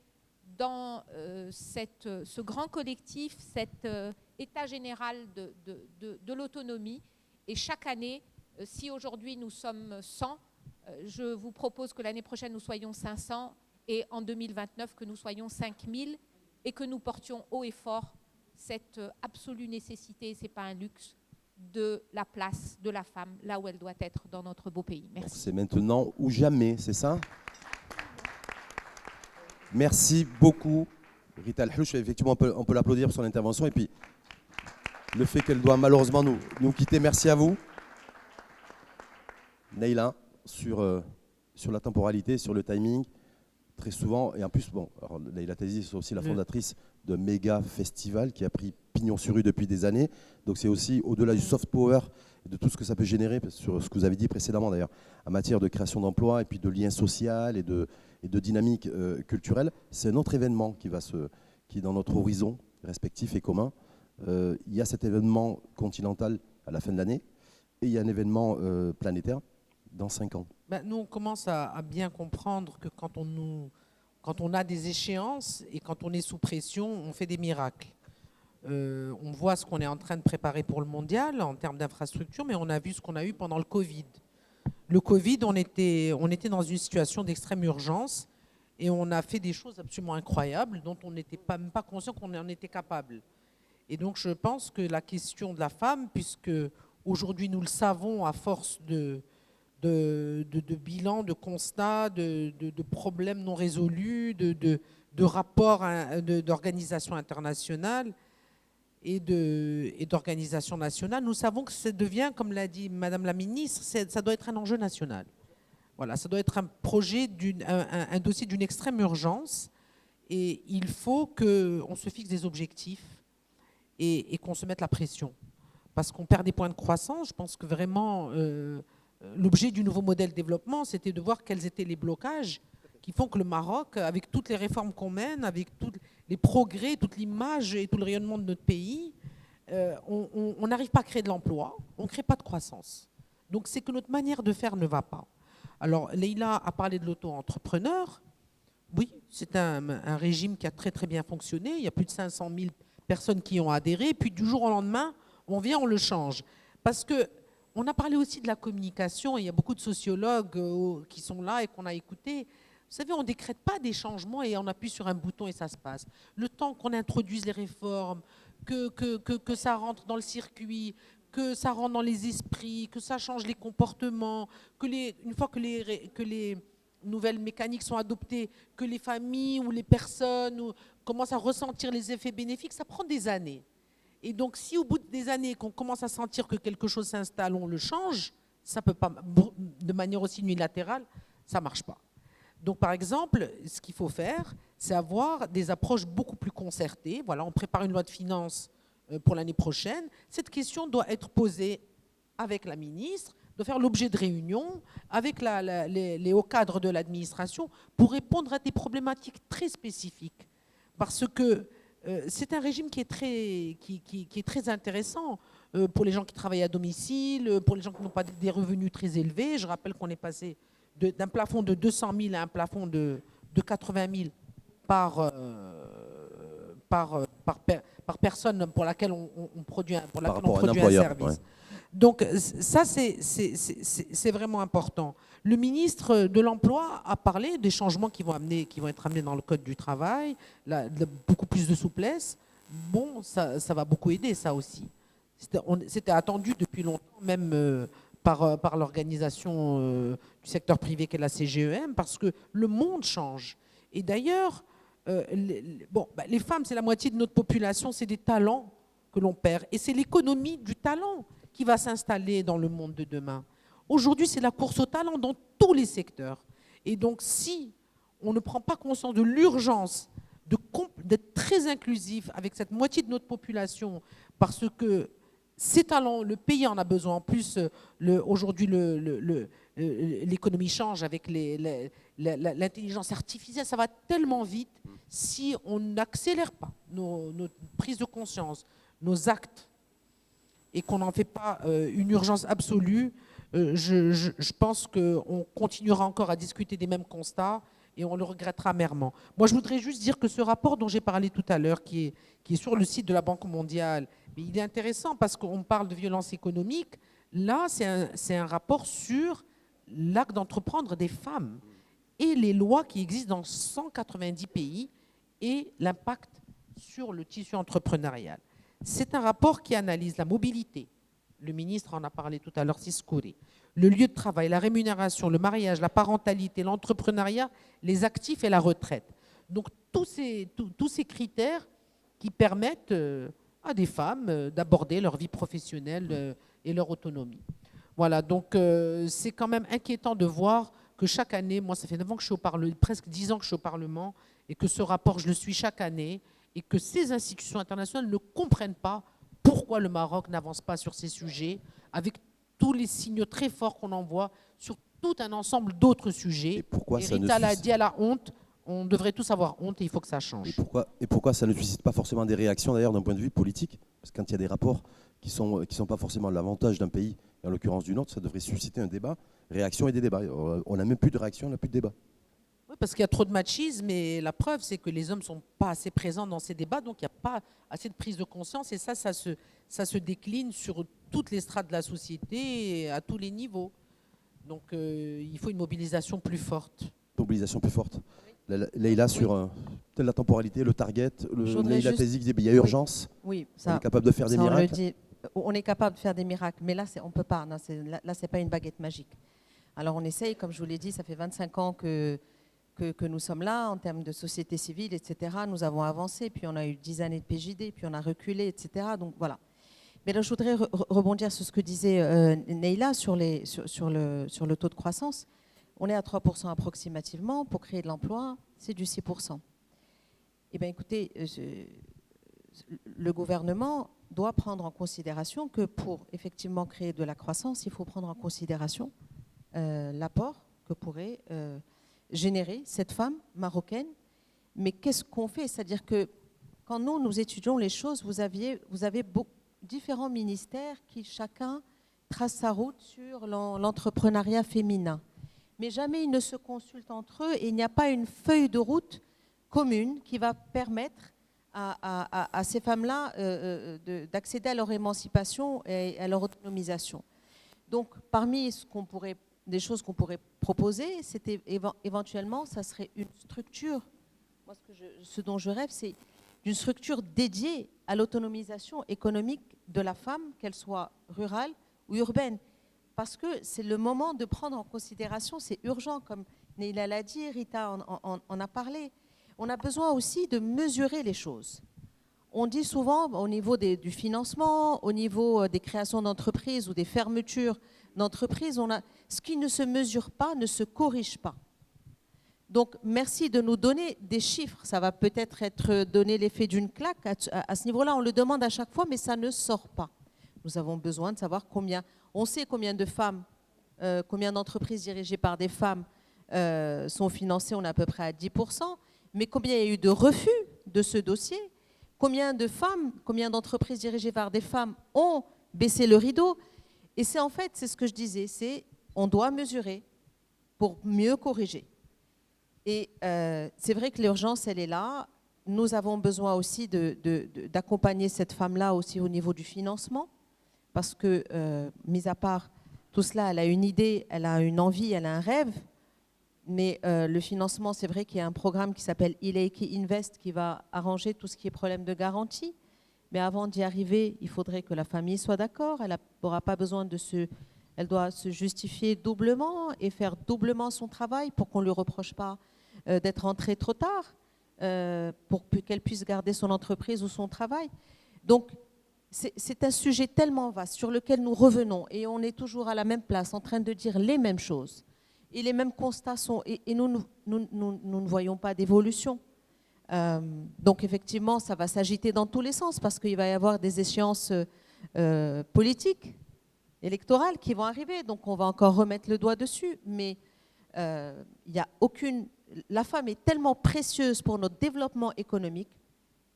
dans ce grand collectif, cet état général de l'autonomie. Et chaque année, si aujourd'hui nous sommes 100, je vous propose que l'année prochaine nous soyons 500 et en 2029 que nous soyons 5000 et que nous portions haut et fort cette absolue nécessité, ce n'est pas un luxe, de la place de la femme là où elle doit être dans notre beau pays. Merci. C'est maintenant ou jamais, c'est ça? Merci beaucoup, Rita El Hlouch. Effectivement, on peut l'applaudir pour son intervention. Et puis, le fait qu'elle doit malheureusement nous quitter, merci à vous. Neila, sur la temporalité, sur le timing, très souvent, et en plus, bon, alors, Neila Tazi, c'est aussi la fondatrice de Méga Festival qui a pris pignon sur rue depuis des années. Donc c'est aussi au-delà du soft power et de tout ce que ça peut générer, sur ce que vous avez dit précédemment d'ailleurs, en matière de création d'emplois et puis de liens sociaux et de dynamique culturelle. C'est un autre événement qui est dans notre horizon respectif et commun. Il y a cet événement continental à la fin de l'année et il y a un événement planétaire dans 5 ans. Nous, on commence à bien comprendre que quand on a des échéances et quand on est sous pression, on fait des miracles. On voit ce qu'on est en train de préparer pour le mondial en termes d'infrastructure, mais on a vu ce qu'on a eu pendant le Covid. Le Covid, on était dans une situation d'extrême urgence et on a fait des choses absolument incroyables dont on n'était même pas conscient qu'on en était capable. Et donc, je pense que la question de la femme, puisque aujourd'hui nous le savons à force de bilans, de constats, de problèmes non résolus, de rapports d'organisations internationales et d'organisations nationales, nous savons que ça devient, comme l'a dit Madame la Ministre, ça doit être un enjeu national. Voilà, ça doit être un projet, un dossier d'une extrême urgence et il faut qu'on se fixe des objectifs et qu'on se mette la pression. Parce qu'on perd des points de croissance, je pense que vraiment... l'objet du nouveau modèle de développement, c'était de voir quels étaient les blocages qui font que le Maroc, avec toutes les réformes qu'on mène, avec tous les progrès, toute l'image et tout le rayonnement de notre pays, on n'arrive pas à créer de l'emploi, on ne crée pas de croissance. Donc c'est que notre manière de faire ne va pas. Alors Leïla a parlé de l'auto-entrepreneur. Oui, c'est un régime qui a très très bien fonctionné. Il y a plus de 500 000 personnes qui y ont adhéré. Puis du jour au lendemain, on vient, on le change. Parce que on a parlé aussi de la communication, et il y a beaucoup de sociologues qui sont là et qu'on a écoutés. Vous savez, on ne décrète pas des changements et on appuie sur un bouton et ça se passe. Le temps qu'on introduise les réformes, que ça rentre dans le circuit, que ça rentre dans les esprits, que ça change les comportements, une fois que les nouvelles mécaniques sont adoptées, que les familles ou les personnes commencent à ressentir les effets bénéfiques, ça prend des années. Et donc, si au bout des années, qu'on commence à sentir que quelque chose s'installe, on le change, ça peut pas, de manière aussi unilatérale, ça ne marche pas. Donc, par exemple, ce qu'il faut faire, c'est avoir des approches beaucoup plus concertées. Voilà, on prépare une loi de finances pour l'année prochaine. Cette question doit être posée avec la ministre, doit faire l'objet de réunions avec les hauts cadres de l'administration pour répondre à des problématiques très spécifiques. Parce que c'est un régime qui est très intéressant pour les gens qui travaillent à domicile, pour les gens qui n'ont pas des revenus très élevés. Je rappelle qu'on est passé d'un plafond de 200 000 à un plafond de 80 000 par personne pour laquelle on produit un service. Ouais. Donc ça, c'est vraiment important. Le ministre de l'Emploi a parlé des changements qui vont être amenés dans le Code du travail, beaucoup plus de souplesse. Bon, ça va beaucoup aider, ça aussi. C'était attendu depuis longtemps, même par l'organisation du secteur privé qu'est la CGEM, parce que le monde change. Et d'ailleurs, les femmes, c'est la moitié de notre population, c'est des talents que l'on perd. Et c'est l'économie du talent qui va s'installer dans le monde de demain. Aujourd'hui, c'est la course au talent dans tous les secteurs. Et donc, si on ne prend pas conscience de l'urgence d'être très inclusif avec cette moitié de notre population, parce que ces talents, le pays en a besoin. En plus, aujourd'hui, l'économie change avec l'intelligence artificielle, ça va tellement vite. Si on n'accélère pas nos prises de conscience, nos actes, et qu'on n'en fait pas une urgence absolue, je pense qu'on continuera encore à discuter des mêmes constats et on le regrettera amèrement. Moi, je voudrais juste dire que ce rapport dont j'ai parlé tout à l'heure, qui est sur le site de la Banque mondiale, mais il est intéressant parce qu'on parle de violence économique. Là, c'est un rapport sur l'acte d'entreprendre des femmes et les lois qui existent dans 190 pays et l'impact sur le tissu entrepreneurial. C'est un rapport qui analyse la mobilité. Le ministre en a parlé tout à l'heure, Siskouri. Le lieu de travail, la rémunération, le mariage, la parentalité, l'entrepreneuriat, les actifs et la retraite. Donc tous ces critères qui permettent à des femmes d'aborder leur vie professionnelle et leur autonomie. Voilà, donc c'est quand même inquiétant de voir que chaque année, moi ça fait 9 ans que je suis au Parlement, presque 10 ans que je suis au Parlement, et que ce rapport, je le suis chaque année, et que ces institutions internationales ne comprennent pas pourquoi le Maroc n'avance pas sur ces sujets, avec tous les signaux très forts qu'on envoie sur tout un ensemble d'autres sujets. Et pourquoi ça Rita ne l'a suscite... dit à la honte, on devrait tous avoir honte et il faut que ça change. Et pourquoi ça ne suscite pas forcément des réactions d'ailleurs d'un point de vue politique? Parce que quand il y a des rapports qui sont pas forcément l'avantage d'un pays, et en l'occurrence du nôtre, ça devrait susciter un débat, réaction et des débats. On n'a même plus de réaction, on n'a plus de débat. Oui, parce qu'il y a trop de machisme et la preuve, c'est que les hommes ne sont pas assez présents dans ces débats, donc il n'y a pas assez de prise de conscience et ça se décline sur toutes les strates de la société et à tous les niveaux. Donc il faut une mobilisation plus forte. Mobilisation plus forte. Leïla, sur la temporalité, le target, Leïla Tézi dit il y a urgence. Oui, on est capable de faire des miracles. On est capable de faire des miracles, mais là, on ne peut pas. Là, ce n'est pas une baguette magique. Alors on essaye, comme je vous l'ai dit, ça fait 25 ans que nous sommes là, en termes de société civile, etc. Nous avons avancé, puis on a eu 10 années de PJD, puis on a reculé, etc. Donc voilà. Mais là, je voudrais rebondir sur ce que disait Neila sur le taux de croissance. On est à 3% approximativement. Pour créer de l'emploi, c'est du 6%. Eh bien, écoutez, le gouvernement doit prendre en considération que pour effectivement créer de la croissance, il faut prendre en considération l'apport que pourrait générer cette femme marocaine. Mais qu'est-ce qu'on fait? C'est-à-dire que quand nous étudions les choses, vous avez différents ministères qui chacun trace sa route sur l'entrepreneuriat féminin. Mais jamais ils ne se consultent entre eux et il n'y a pas une feuille de route commune qui va permettre à ces femmes-là d'accéder à leur émancipation et à leur autonomisation. Donc, parmi des choses qu'on pourrait proposer, c'était éventuellement, ça serait une structure. Moi, ce dont je rêve, c'est d'une structure dédiée à l'autonomisation économique de la femme, qu'elle soit rurale ou urbaine. Parce que c'est le moment de prendre en considération, c'est urgent, comme Neila l'a dit, Rita en a parlé. On a besoin aussi de mesurer les choses. On dit souvent au niveau du financement, au niveau des créations d'entreprises ou des fermetures d'entreprises, ce qui ne se mesure pas ne se corrige pas. Donc, merci de nous donner des chiffres. Ça va peut-être être donner l'effet d'une claque. À ce niveau-là, on le demande à chaque fois, mais ça ne sort pas. Nous avons besoin de savoir combien. On sait combien de femmes, combien d'entreprises dirigées par des femmes sont financées. On est à peu près à 10%. Mais combien il y a eu de refus de ce dossier? Combien de femmes, combien d'entreprises dirigées par des femmes ont baissé le rideau? Et c'est en fait, c'est ce que je disais, on doit mesurer pour mieux corriger. Et c'est vrai que l'urgence, elle est là. Nous avons besoin aussi d'accompagner cette femme-là aussi au niveau du financement, parce que, mis à part tout cela, elle a une idée, elle a une envie, elle a un rêve, mais le financement, c'est vrai qu'il y a un programme qui s'appelle Ileiki Invest qui va arranger tout ce qui est problème de garantie. Mais avant d'y arriver, il faudrait que la famille soit d'accord. Elle n'aura pas besoin elle doit se justifier doublement et faire doublement son travail pour qu'on ne lui reproche pas d'être rentrée trop tard, pour qu'elle puisse garder son entreprise ou son travail. Donc, c'est un sujet tellement vaste sur lequel nous revenons et on est toujours à la même place en train de dire les mêmes choses. Et les mêmes constats sont... Et nous ne voyons pas d'évolution. Donc effectivement, ça va s'agiter dans tous les sens parce qu'il va y avoir des échéances politiques, électorales qui vont arriver. Donc on va encore remettre le doigt dessus. Mais il y a aucune... La femme est tellement précieuse pour notre développement économique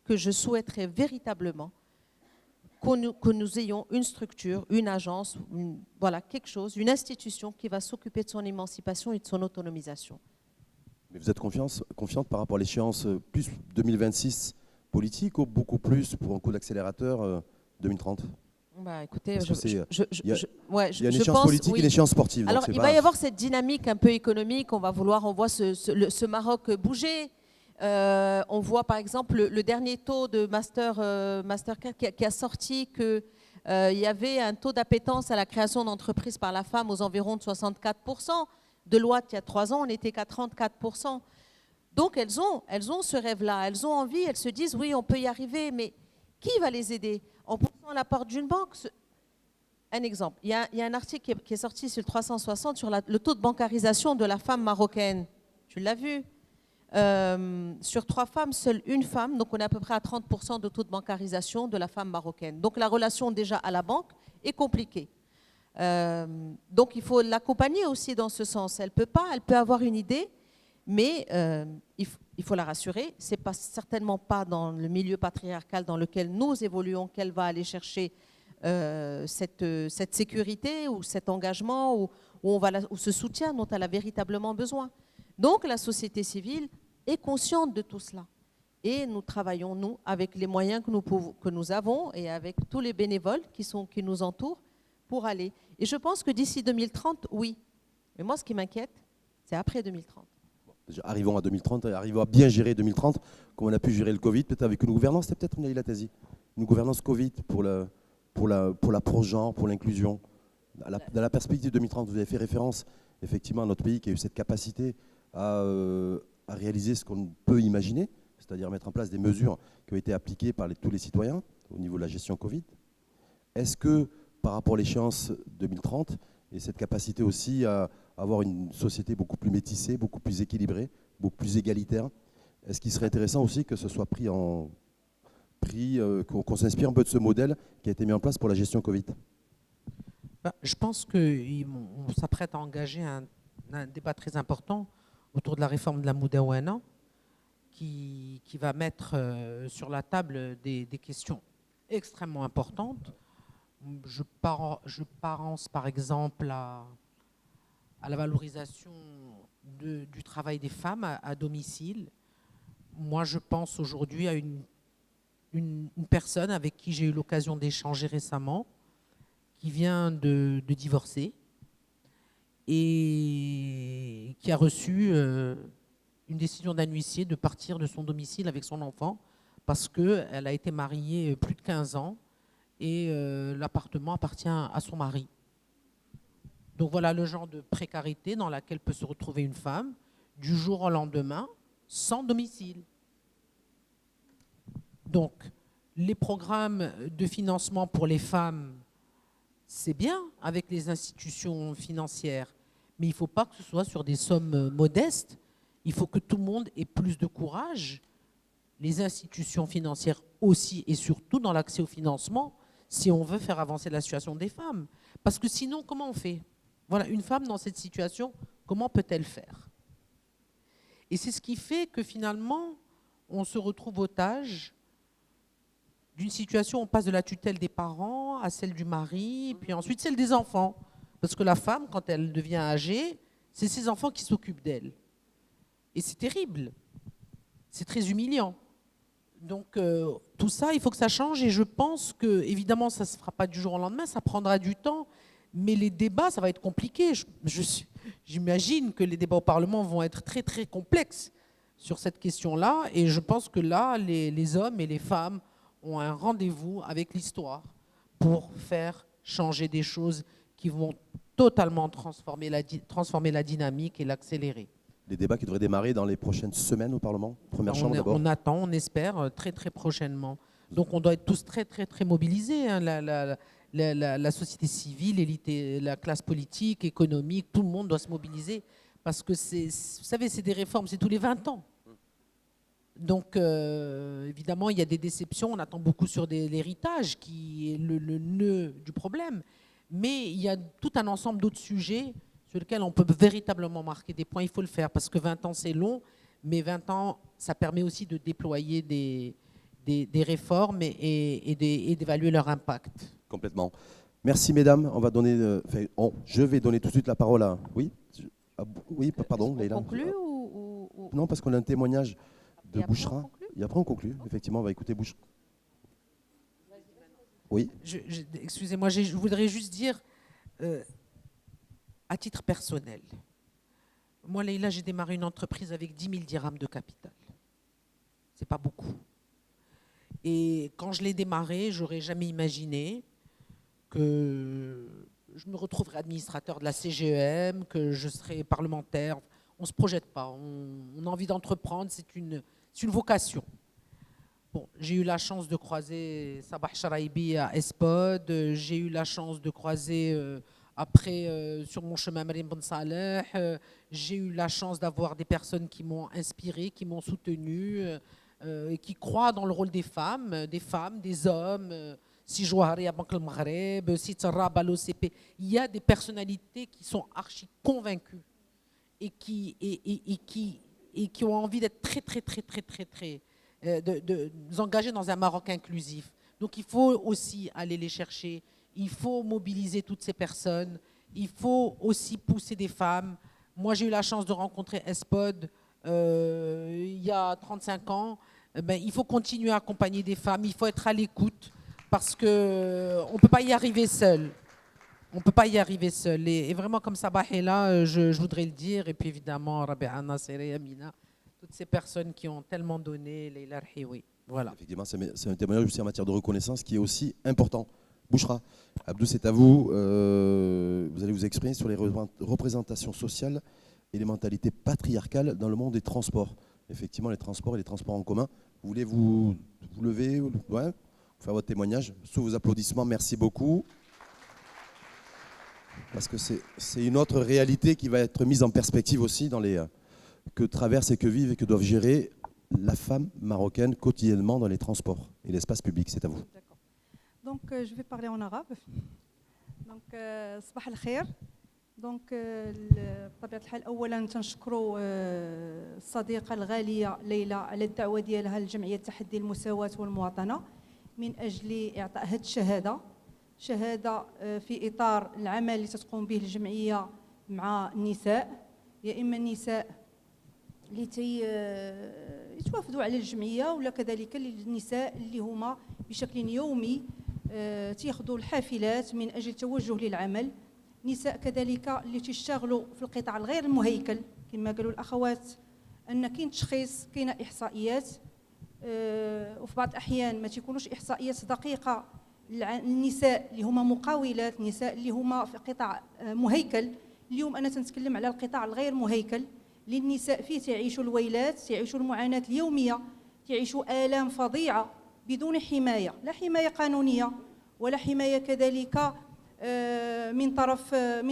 que je souhaiterais véritablement que nous ayons une structure, une agence, voilà, quelque chose, une institution qui va s'occuper de son émancipation et de son autonomisation. Mais vous êtes confiante par rapport à l'échéance plus 2026 politique ou beaucoup plus pour un coup d'accélérateur 2030? Bah, écoutez, Parce que il il y a une échéance politique et une échéance sportive. Alors, donc il va y avoir cette dynamique un peu économique. On voit ce Maroc bouger. On voit par exemple le dernier taux de Mastercard qui a sorti qu'il y avait un taux d'appétence à la création d'entreprises par la femme aux environs de 64%. Deloitte, il y a 3 ans, on n'était qu'à 34%. Donc elles ont ce rêve-là, elles ont envie, elles se disent oui, on peut y arriver, mais qui va les aider? En poussant à la porte d'une banque? Un exemple, il y a un article qui est sorti sur le 360 sur le taux de bancarisation de la femme marocaine. Tu l'as vu? Sur 3 femmes, seule une femme, donc on est à peu près à 30% de taux de bancarisation de la femme marocaine. Donc la relation déjà à la banque est compliquée. Donc il faut l'accompagner aussi dans ce sens. Elle peut avoir une idée, mais il faut la rassurer. C'est pas certainement pas dans le milieu patriarcal dans lequel nous évoluons qu'elle va aller chercher cette sécurité ou cet engagement ou ce soutien dont elle a véritablement besoin. Donc la société civile est consciente de tout cela. Et nous travaillons, nous, avec les moyens que nous avons et avec tous les bénévoles qui nous entourent pour aller. Et je pense que d'ici 2030, oui. Mais moi, ce qui m'inquiète, c'est après 2030. Déjà, arrivons à 2030, arrivons à bien gérer 2030, comme on a pu gérer le Covid, peut-être avec une gouvernance, c'est peut-être Naïla Tazi, une gouvernance Covid pour la pro-genre, pour l'inclusion. Dans la perspective 2030, vous avez fait référence effectivement à notre pays qui a eu cette capacité à réaliser ce qu'on peut imaginer, c'est-à-dire mettre en place des mesures qui ont été appliquées par tous les citoyens au niveau de la gestion Covid. Est-ce que par rapport à l'échéance 2030 et cette capacité aussi à avoir une société beaucoup plus métissée, beaucoup plus équilibrée, beaucoup plus égalitaire, est-ce qu'il serait intéressant aussi que ce soit qu'on s'inspire un peu de ce modèle qui a été mis en place pour la gestion Covid? Je pense qu'on s'apprête à engager un débat très important autour de la réforme de la Moudawana qui va mettre sur la table des questions extrêmement importantes. Je pense par exemple à la valorisation du travail des femmes à domicile. Moi, je pense aujourd'hui à une personne avec qui j'ai eu l'occasion d'échanger récemment, qui vient de divorcer et qui a reçu une décision d'un huissier de partir de son domicile avec son enfant parce qu'elle a été mariée plus de 15 ans et l'appartement appartient à son mari. Donc voilà le genre de précarité dans laquelle peut se retrouver une femme du jour au lendemain sans domicile. Donc les programmes de financement pour les femmes, c'est bien avec les institutions financières, mais il ne faut pas que ce soit sur des sommes modestes. Il faut que tout le monde ait plus de courage, les institutions financières aussi et surtout dans l'accès au financement, si on veut faire avancer la situation des femmes. Parce que sinon, comment on fait? Voilà, une femme dans cette situation, comment peut-elle faire? Et c'est ce qui fait que finalement, on se retrouve otage d'une situation où on passe de la tutelle des parents à celle du mari, puis ensuite celle des enfants. Parce que la femme, quand elle devient âgée, c'est ses enfants qui s'occupent d'elle. Et c'est terrible. C'est très humiliant. Donc tout ça, il faut que ça change. Et je pense que, évidemment, ça ne se fera pas du jour au lendemain, ça prendra du temps. Mais les débats, ça va être compliqué. J'imagine que les débats au Parlement vont être très, très complexes sur cette question-là. Et je pense que là, les hommes et les femmes ont un rendez-vous avec l'histoire pour faire changer des choses qui vont totalement transformer la dynamique et l'accélérer. Les débats qui devraient démarrer dans les prochaines semaines au Parlement? Première chambre d'abord. On attend, on espère très très prochainement. Donc on doit être tous très très très mobilisés, hein, la société civile, la classe politique, économique, tout le monde doit se mobiliser parce que vous savez, c'est des réformes, c'est tous les 20 ans. Donc, évidemment, il y a des déceptions. On attend beaucoup sur l'héritage, qui est le nœud du problème. Mais il y a tout un ensemble d'autres sujets sur lequel on peut véritablement marquer des points, il faut le faire, parce que 20 ans, c'est long, mais 20 ans, ça permet aussi de déployer des réformes et d'évaluer leur impact. Complètement. Merci, mesdames. On va donner, je vais donner tout de suite la parole à... Oui, oui, pardon, Leïla. On conclut ou... Non, parce qu'on a un témoignage de Et après, Bouchra. on conclut Et après, on conclut. Effectivement, on va écouter Bouchra. Oui. Excusez-moi, je voudrais juste dire, à titre personnel, moi, Leïla, j'ai démarré une entreprise avec 10 000 dirhams de capital. C'est pas beaucoup. Et quand je l'ai démarré, j'aurais jamais imaginé que je me retrouverais administrateur de la CGEM, que je serais parlementaire. On ne se projette pas. On a envie d'entreprendre. C'est une vocation. Bon, j'ai eu la chance de croiser Sabah Charaibi à Espod. J'ai eu la chance de croiser après sur mon chemin Marine Ben Saleh. J'ai eu la chance d'avoir des personnes qui m'ont inspiré, qui m'ont soutenu, et qui croient dans le rôle des femmes, des hommes. Si Jouhari à Banque le Maghreb, si Tsarab à l'OCP. Il y a des personnalités qui sont archi convaincues et qui ont envie d'être très de nous engager dans un Maroc inclusif. Donc il faut aussi aller les chercher, il faut mobiliser toutes ces personnes, il faut aussi pousser des femmes. Moi j'ai eu la chance de rencontrer Espod il y a 35 ans. Il faut continuer à accompagner des femmes, il faut être à l'écoute parce qu'on ne peut pas y arriver seul. On ne peut pas y arriver seul. Et vraiment comme Sabah est là, je voudrais le dire, et puis évidemment Rabia Nasser, Amina, toutes ces personnes qui ont tellement donné, Leïla Rhiwi. Voilà. Effectivement, c'est un témoignage aussi en matière de reconnaissance qui est aussi important. Bouchra, Abdou, c'est à vous. Vous allez vous exprimer sur les représentations sociales et les mentalités patriarcales dans le monde des transports. Effectivement, les transports et les transports en commun. Vous voulez vous lever, ouais, faire votre témoignage sous vos applaudissements. Merci beaucoup. Parce que c'est une autre réalité qui va être mise en perspective aussi dans les... que traversent et que vivent et que doivent gérer la femme marocaine quotidiennement dans les transports et l'espace public. C'est à vous. Donc, je vais parler en arabe. Donc, صباح الخير. Donc, بطبيعة الحال أولاً تنشكروا الصديقة الغالية ليلى على الدعوة ديالها لجمعية تحدي المساواة والمواطنة من أجل إعطاء هذه شهادة في إطار العمل اللي تقوم به الجمعية مع النساء، يا إما النساء اللي يتوافدوا على الجمعيه ولا كذلك النساء اللي هما بشكل يومي تياخذوا الحافلات من اجل التوجه للعمل، نساء كذلك اللي تشتغلوا في القطاع الغير المهيكل كما قالوا الاخوات ان كاين تشخيص كاينه احصائيات وفي بعض الاحيان ما تيكونوش احصائيات دقيقه. النساء اللي هما مقاولات، النساء اللي هما في قطاع مهيكل، اليوم انا تنتكلم على القطاع الغير مهيكل للنساء فيه تعيشوا الويلات، تعيشوا المعاناة اليومية، تعيشوا آلام فظيعة بدون حماية، لا حماية قانونية ولا حماية كذلك من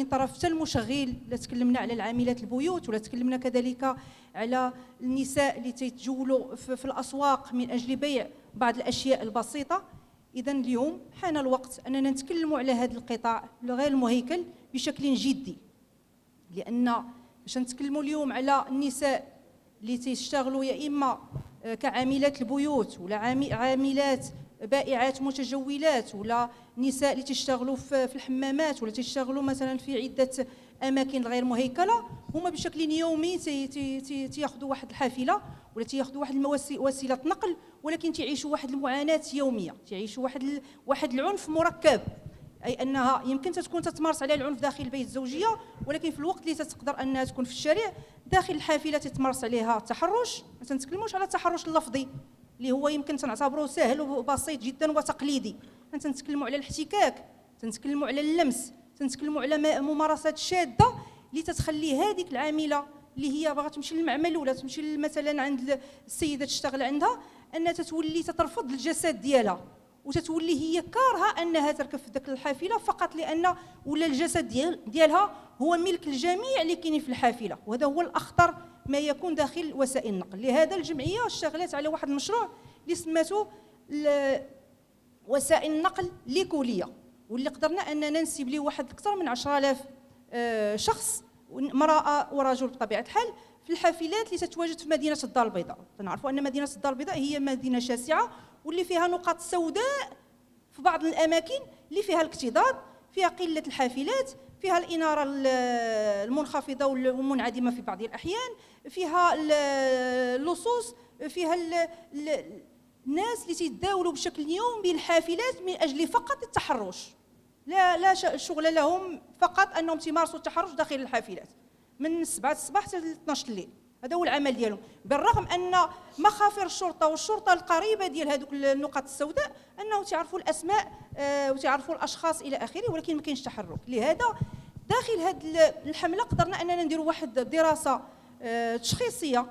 طرف حتى المشغل. لا تكلمنا على العاملات البيوت ولا تكلمنا كذلك على النساء اللي تيتجولوا في الأسواق من أجل بيع بعض الأشياء البسيطة. إذا اليوم حان الوقت أننا نتكلموا على هذا القطاع الغير المهيكل بشكل جدي، لأن باش نتكلموا اليوم على النساء اللي تيشتغلوا يا اما كعاملات البيوت ولا عاملات بائعات متجولات ولا نساء اللي تيشتغلوا في الحمامات ولا تيشتغلوا مثلا في عده اماكن غير مهيكله، هما بشكل يومي تياخذوا واحد الحافله ولا تياخذوا واحد وسيله نقل، ولكن تعيشوا واحد المعاناه يوميه، تعيشوا واحد العنف مركب، اي انها يمكن تكون تتمارس عليها العنف داخل البيت الزوجيه، ولكن في الوقت اللي تقدر انها تكون في الشارع داخل الحافله تتمارس عليها التحرش. ما تنتكلموش على التحرش اللفظي اللي هو يمكن تنعتبروه سهل وبسيط جدا وتقليدي، تنتكلموا على الاحتكاك، تنتكلموا على اللمس، تنتكلموا على ممارسات شاده اللي تتخلي هذيك العامله اللي هي باغا تمشي للمعمل ولا تمشي مثلا عند السيده تشتغل عندها انها تتولي تترفض الجسد ديالها وتتولي هي كارهه انها تركب في ذاك الحافله فقط لان ولا الجسد ديالها هو ملك الجميع اللي كاينين في الحافله، وهذا هو الاخطر ما يكون داخل وسائل النقل. لهذا الجمعيه اشتغلت على واحد المشروع اللي سماتو وسائل النقل ليكوليه، واللي قدرنا اننا نسيب ليه واحد اكثر من 10,000 شخص امراه ورجل بطبيعه الحال في الحافلات اللي تتواجد في مدينه الدار البيضاء. تنعرفوا ان مدينه الدار البيضاء هي مدينه شاسعه واللي فيها نقاط سوداء في بعض الاماكن اللي فيها الاكتظاظ، فيها قله الحافلات، فيها الاناره المنخفضه والمنعدمه في بعض الاحيان، فيها اللصوص، فيها الناس اللي تيتداولوا بشكل يومي بالحافلات من اجل فقط التحرش. لا شغل لهم، فقط انهم تمارسوا التحرش داخل الحافلات من 7 الصباح حتى 12 الليل. هذا هو العمل ديالهم، بالرغم ان مخافر الشرطه والشرطه القريبه ديال هذوك النقاط السوداء انه تعرفوا الاسماء وتعرفوا الاشخاص الى اخره، ولكن ما كاينش تحرك. لهذا داخل هذه الحمله قدرنا اننا نديروا واحد دراسه تشخيصيه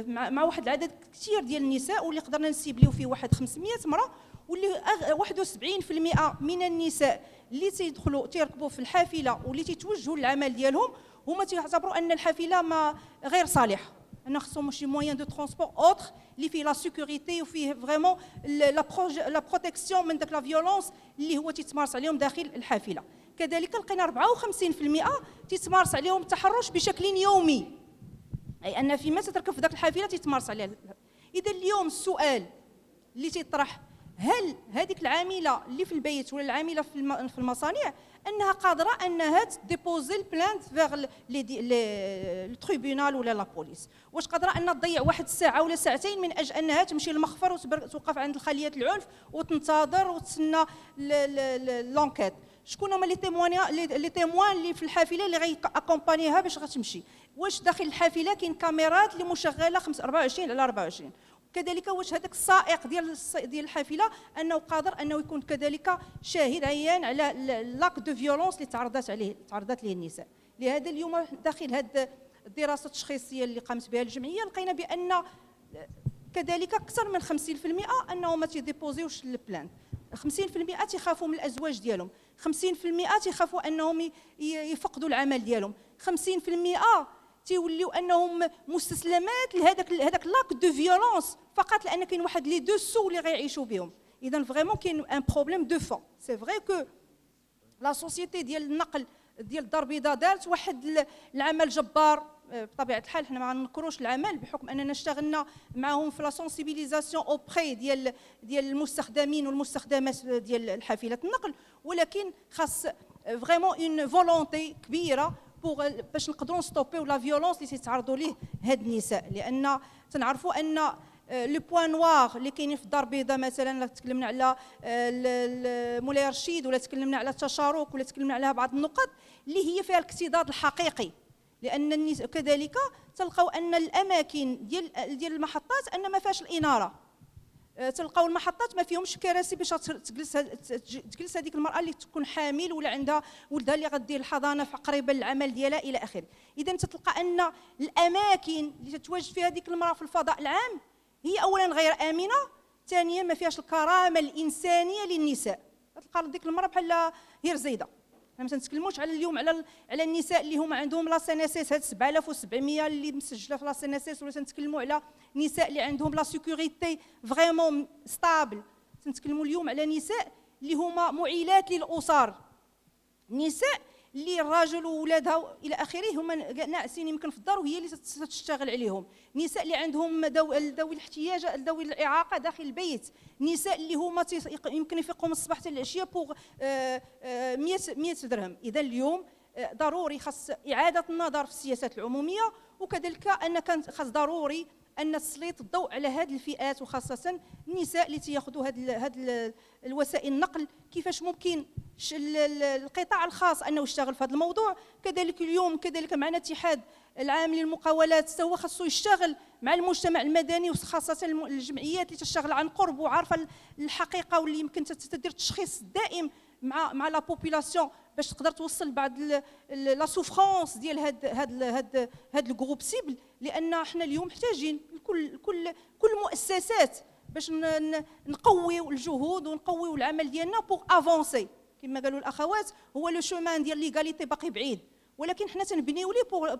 مع واحد العدد كثير ديال النساء، واللي قدرنا نسيبليو فيه واحد 500 امراه، واللي 71% من النساء اللي تيدخلوا تيركبوا في الحافله واللي تيتوجهوا للعمل ديالهم هما تيعتبروا ان الحافله ما غير صالحه، ان خصهم شي موين دو ترونسبور اوتر اللي فيه لا سيكوريتي وفيه فريمون لا بروتيكسيون من داك لا فيولونس اللي هو تيتمارس عليهم داخل الحافله. كذلك لقينا 54% تيتمارس عليهم التحرش بشكل يومي، اي ان فيما تتركب في ذاك الحافله تيتمارس عليها. اذا اليوم السؤال اللي تيطرح، هل هذيك العامله اللي في البيت ولا العامله في المصانع انها قادره انها تديبوزي البلانت فيغ التريبيونال ولا لا بوليس؟ واش قادره انها تضيع واحد الساعه ولا ساعتين من اجل انها تمشي للمخفر وتوقف عند خليه العنف وتنتظر وتسنى لونكيت؟ شكون هما لي تيموان اللي في الحافله اللي غيأكومبانيها باش غتمشي؟ واش داخل الحافله كاين كاميرات اللي مشغله 24/24؟ كذلك واش هذاك السائق ديال الحافله انه قادر انه يكون كذلك شاهد عيان على لاك دو فيولونس اللي تعرضت ليه النساء؟ لهذا اليوم داخل هذه الدراسه التشخيصيه اللي قامت بها الجمعيه لقينا بان كذلك اكثر من 50% انهم ما تيديبوزيوش البلان. 50% تيخافوا من الازواج ديالهم، 50% تيخافوا انهم يفقدوا العمل ديالهم، 50% تيوليو انهم مستسلمات لهذاك لاك دو فيولونس فقط لان كاين واحد لي دو سو اللي غيعيشوا بهم. اذا فريمون كاين ان بروبليم دو فون. سي فري كو لا سوسيتي ديال النقل ديال الدار البيضاء دارت واحد العمل جبار بطبيعه الحال. حنا ما غنكروش العمل بحكم اننا اشتغلنا معهم في لا سونسيبيليزاسيون اوبري ديال المستخدمين والمستخدمات ديال الحافلات النقل، ولكن خاص فريمون اون فولونتي كبيره باش نقدروا نستوبيو لا فيولونس اللي تيتعرضوا ليه هاد النساء. لان تنعرفوا ان لو بوين نوار اللي كاينين في الدار البيضاء مثلا، تكلمنا على مولاي رشيد ولا تكلمنا على التشارك ولا تكلمنا على بعض النقط اللي هي فيها الاكتظاظ الحقيقي. لان النساء كذلك تلقاو ان الاماكن ديال المحطات ان ما فيهاش الاناره، تلقاو المحطات ما فيهمش كراسي باش تجلس هذيك المراه اللي تكون حامل ولا عندها ولدها اللي غدير الحضانه قريبه للعمل ديالها الى اخره. اذا تتلقى ان الاماكن اللي تتواجد فيها هذيك المراه في الفضاء العام هي اولا غير امنه، ثانيا ما فيهاش الكرامه الانسانيه للنساء. تلقى ديك المراه بحال هي رزيده. ما تنتكلموش على اليوم على النساء اللي هما عندهم لا سينيسيس، هاد 7700 اللي مسجله في لا سينيسيس، ولا تنتكلموا على نساء اللي عندهم لا سيكوريتي فريمون ستابل. تنتكلموا اليوم على نساء اللي هما معيلات للاسر، نساء اللي الراجل وولادها الى اخره هما ناعسين يمكن في الدار وهي اللي تشتغل عليهم، نساء اللي عندهم ذوي الاحتياج ذوي الاعاقه داخل البيت، نساء اللي هما يمكن يفيقوا من الصباح حتى العشيه بوغ 100 درهم. اذا اليوم ضروري خاص اعاده النظر في السياسات العموميه، وكذلك ان كان خاص ضروري ان تسليط الضوء على هذه الفئات وخاصه النساء اللي تياخذوا هذه الوسائل النقل، كيفاش ممكن القطاع الخاص انه يشتغل في هذا الموضوع. كذلك اليوم كذلك معنا اتحاد العام للمقاولات هو خاصو يشتغل مع المجتمع المدني وخاصه الجمعيات اللي تشتغل عن قرب وعارفه الحقيقه واللي يمكن تدير تشخيص دائم مع لا بوبولاسيون باش تقدر توصل بعض لا سوفرونس ديال هاد الجروب سيبل. لان احنا اليوم محتاجين كل المؤسسات باش نقويو الجهود ونقويو العمل ديالنا بوغ افونسي. كما قالوا الاخوات هو لو شومان ديال ليغاليتي باقي بعيد، ولكن حنا تنبنيو ليه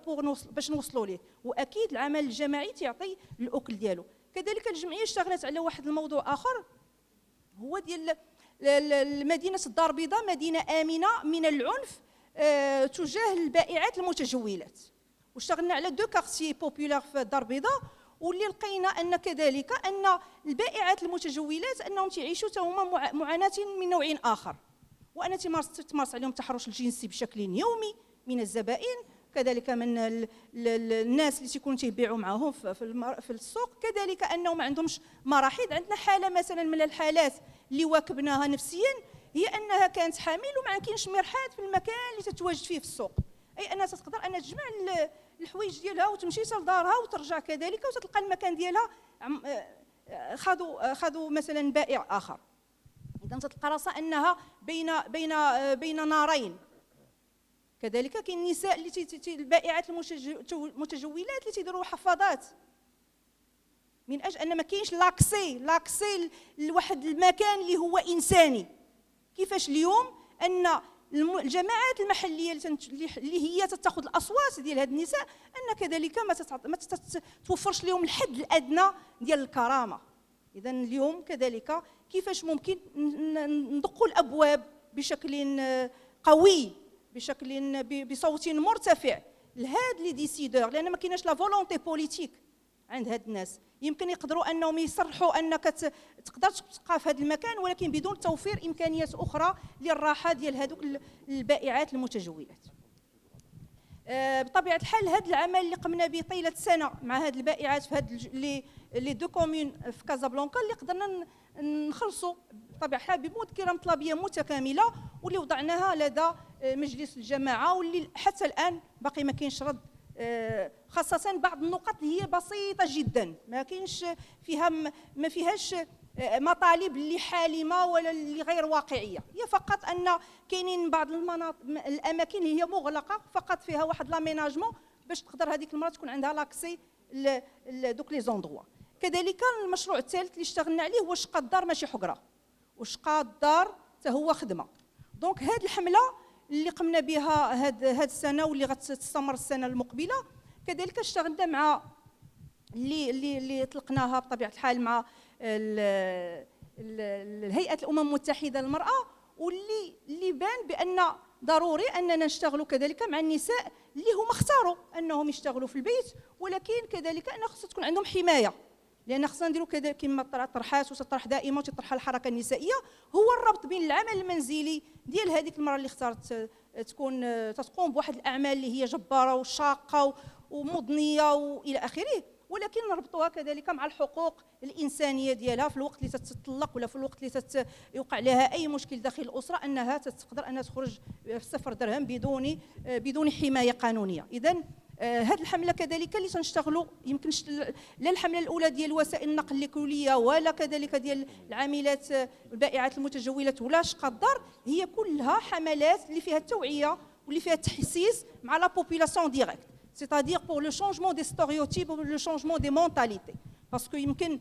باش نوصلوا ليه، واكيد العمل الجماعي تيعطي الاكل ديالو. كذلك الجمعيه اشتغلت على واحد الموضوع اخر هو ديال مدينه الدار البيضاء مدينه امنه من العنف تجاه البائعات المتجولات. واشتغلنا على 2 كارتيي بوبولار في الدار البيضاء، واللي لقينا ان كذلك ان البائعات المتجولات انهم تعيشوا هما معاناه من نوع اخر، وان تمارس عليهم التحرش الجنسي بشكل يومي من الزبائن، كذلك من الناس اللي تيكونوا تيبيعوا معهم في السوق، كذلك انهم ما عندهمش مراحيض. عندنا حاله مثلا من الحالات اللي واكبناها نفسيا، هي انها كانت حامل وما كاينش مرحاض في المكان اللي تتواجد فيه في السوق، اي انها تقدر انها تجمع الحوايج ديالها وتمشي لدارها وترجع كذلك وتلقى المكان ديالها خذوا مثلا بائع اخر. اذا تلقى راسها انها بين نارين. كذلك كاين النساء اللي البائعات المتجولات اللي تيديروا حفاضات من اجل ان ما كاينش لاكسي لواحد المكان اللي هو انساني. كيفاش اليوم ان الجماعات المحليه اللي هي تتخذ الاصوات ديال هاد النساء ان كذلك ما توفرش لهم الحد الادنى ديال الكرامه. اذا اليوم كذلك كيفاش ممكن ندقوا الابواب بشكل قوي، بصوت مرتفع لهاد لي ديسيدور، لان ما كايناش لا فولونتي بوليتيك عند هاد الناس. يمكن يقدروا انهم يصرحوا انك تقدر تبقى في هذا المكان، ولكن بدون توفير امكانيات اخرى للراحه ديال هذوك البائعات المتجولات. بطبيعه الحال هذا العمل اللي قمنا به طيله سنه مع هاد البائعات في هاد لي 2 كومون في كازابلانكا، اللي قدرنا نخلصوا بطبيعه الحال بمذكره مطلبيه متكامله، واللي وضعناها لدى مجلس الجماعه، واللي حتى الان باقي ما كاينش رد، خاصة بعض النقط اللي هي بسيطة جدا ما كاينش فيها، ما فيهاش مطالب اللي حالمة ولا اللي غير واقعية. هي فقط أن كاينين بعض الأماكن اللي هي مغلقة فقط فيها واحد لاميناجمون باش تقدر هذيك المرأة تكون عندها لاكسي دوك لي زوندروا. كذلك المشروع الثالث اللي اشتغلنا عليه هو شقة الدار ماشي حقرة، وشقة الدار حتى هو خدمة. دونك هذه الحملة اللي قمنا بها هاد السنه واللي غتستمر السنه المقبله، كذلك اشتغلنا مع اللي طلقناها بطبيعه الحال مع الهيئه الامم المتحده للمراه، واللي بان بان ضروري اننا نشتغلوا كذلك مع النساء اللي هما اختاروا انهم يشتغلوا في البيت، ولكن كذلك ان خصها تكون عندهم حمايه، لان خصنا نديروا كذا كما طرحات وتطرح دائما وتطرح الحركه النسائيه، هو الربط بين العمل المنزلي ديال هذيك المراه اللي اختارت تقوم بواحد الاعمال اللي هي جباره وشاقه ومضنيه والى اخره، ولكن نربطوها كذلك مع الحقوق الانسانيه ديالها في الوقت اللي تتطلق ولا في الوقت اللي يوقع لها اي مشكل داخل الاسره، انها تقدر انها تخرج في 0 درهم بدون حمايه قانونيه. اذا هذه الحمله كذلك اللي تنشتغلوا يمكن لا الحمله الاولى ديال وسائل النقل الكليه ولا كذلك ديال العاملات البائعات المتجولات ولا شقة الدار، هي كلها حملات اللي فيها التوعيه واللي فيها التحسيس مع لا بوبولاسيون ديريكت، c'est-à-dire pour le changement des stéréotypes ou le changement des mentalités. باسكو يمكن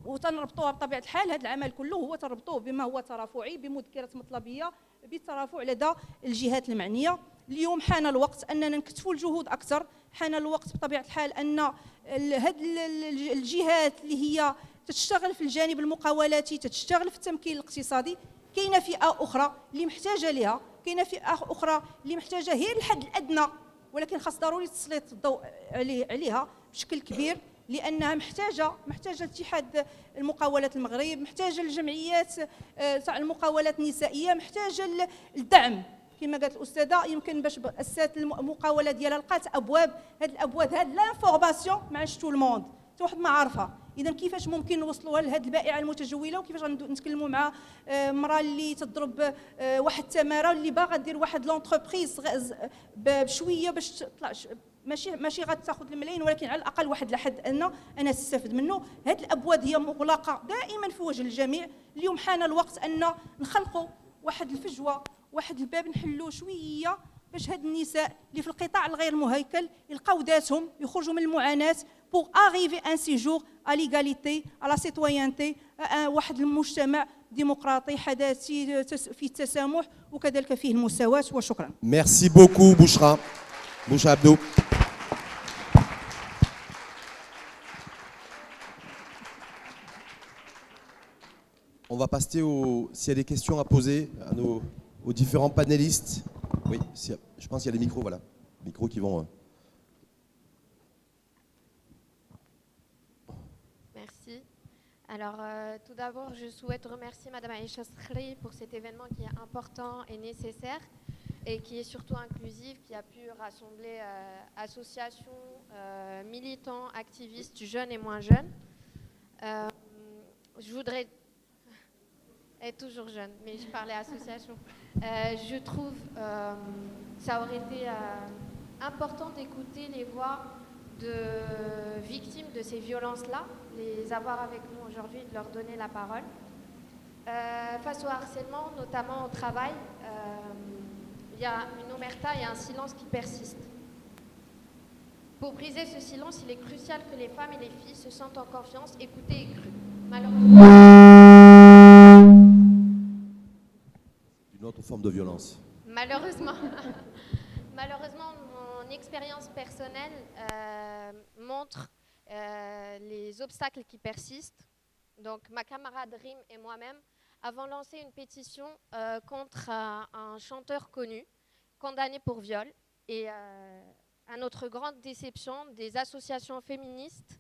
وتنربطوها بطبيعه الحال هذا العمل كله هو تربطوه بما هو ترافعي بمذكره مطلبيه بالترافع لدى الجهات المعنيه. اليوم حان الوقت اننا نكثفوا الجهود اكثر، حان الوقت بطبيعه الحال ان هذه الجهات اللي هي تشتغل في الجانب المقاولاتي، تشتغل في التمكين الاقتصادي، كاينه فئه اخرى اللي محتاجه لها، كاينه فئه اخرى اللي محتاجه هي الحد الادنى، ولكن خاص ضروري تسليط الضوء عليها بشكل كبير، لانها محتاجه اتحاد المقاولات المغرب، محتاجه الجمعيات تاع المقاولات النسائيه، محتاجه الدعم كما قالت الاستاذه. يمكن باش اسست المقاولات ديالها لقات ابواب، هذه الابواب هذه لانفورماسيون ما عادش تو الموند حتى واحد ما عارفها. اذا كيفاش ممكن نوصلوها لهذه البائعه المتجوله، وكيفاش نتكلموا مع مراه اللي تضرب واحد التماره اللي باغا دير واحد لونتربريز بشويه باش تطلع، ماشي غتاخذ الملايين، ولكن على الاقل واحد لحد انا تستافد منه. هذه الابواب هي مغلقه دائما في وجه الجميع. اليوم حان الوقت ان نخلقوا واحد الفجوه، واحد الباب نحلوه شويه باش هاد النساء اللي في القطاع الغير مهيكل يلقاو ذاتهم، يخرجوا من المعاناه pour arriver un séjour à l'égalité, à la citoyenneté, واحد المجتمع ديمقراطي حداثي فيه التسامح وكذلك فيه المساواة. وشكرا. Merci beaucoup Bouchra Abdou. On va passer s'il y a des questions à poser aux différents panélistes. Oui, je pense qu'il y a des micros, voilà. Micros qui vont... Merci. Alors, tout d'abord, je souhaite remercier Madame Aïcha Skhri pour cet événement qui est important et nécessaire et qui est surtout inclusif, qui a pu rassembler associations, militants, activistes, jeunes et moins jeunes. Je voudrais être toujours jeune, mais je parlais association. Je trouve ça aurait été important d'écouter les voix de victimes de ces violences-là, les avoir avec nous aujourd'hui, de leur donner la parole. Face au harcèlement, notamment au travail, il y a une omerta et un silence qui persistent. Pour briser ce silence, il est crucial que les femmes et les filles se sentent en confiance, écoutées et crues. Malheureusement, Une autre forme de violence. Malheureusement, mon expérience personnelle montre les obstacles qui persistent. Donc, ma camarade Rim et moi-même avons lancé une pétition contre un chanteur connu, condamné pour viol. Et à notre grande déception, des associations féministes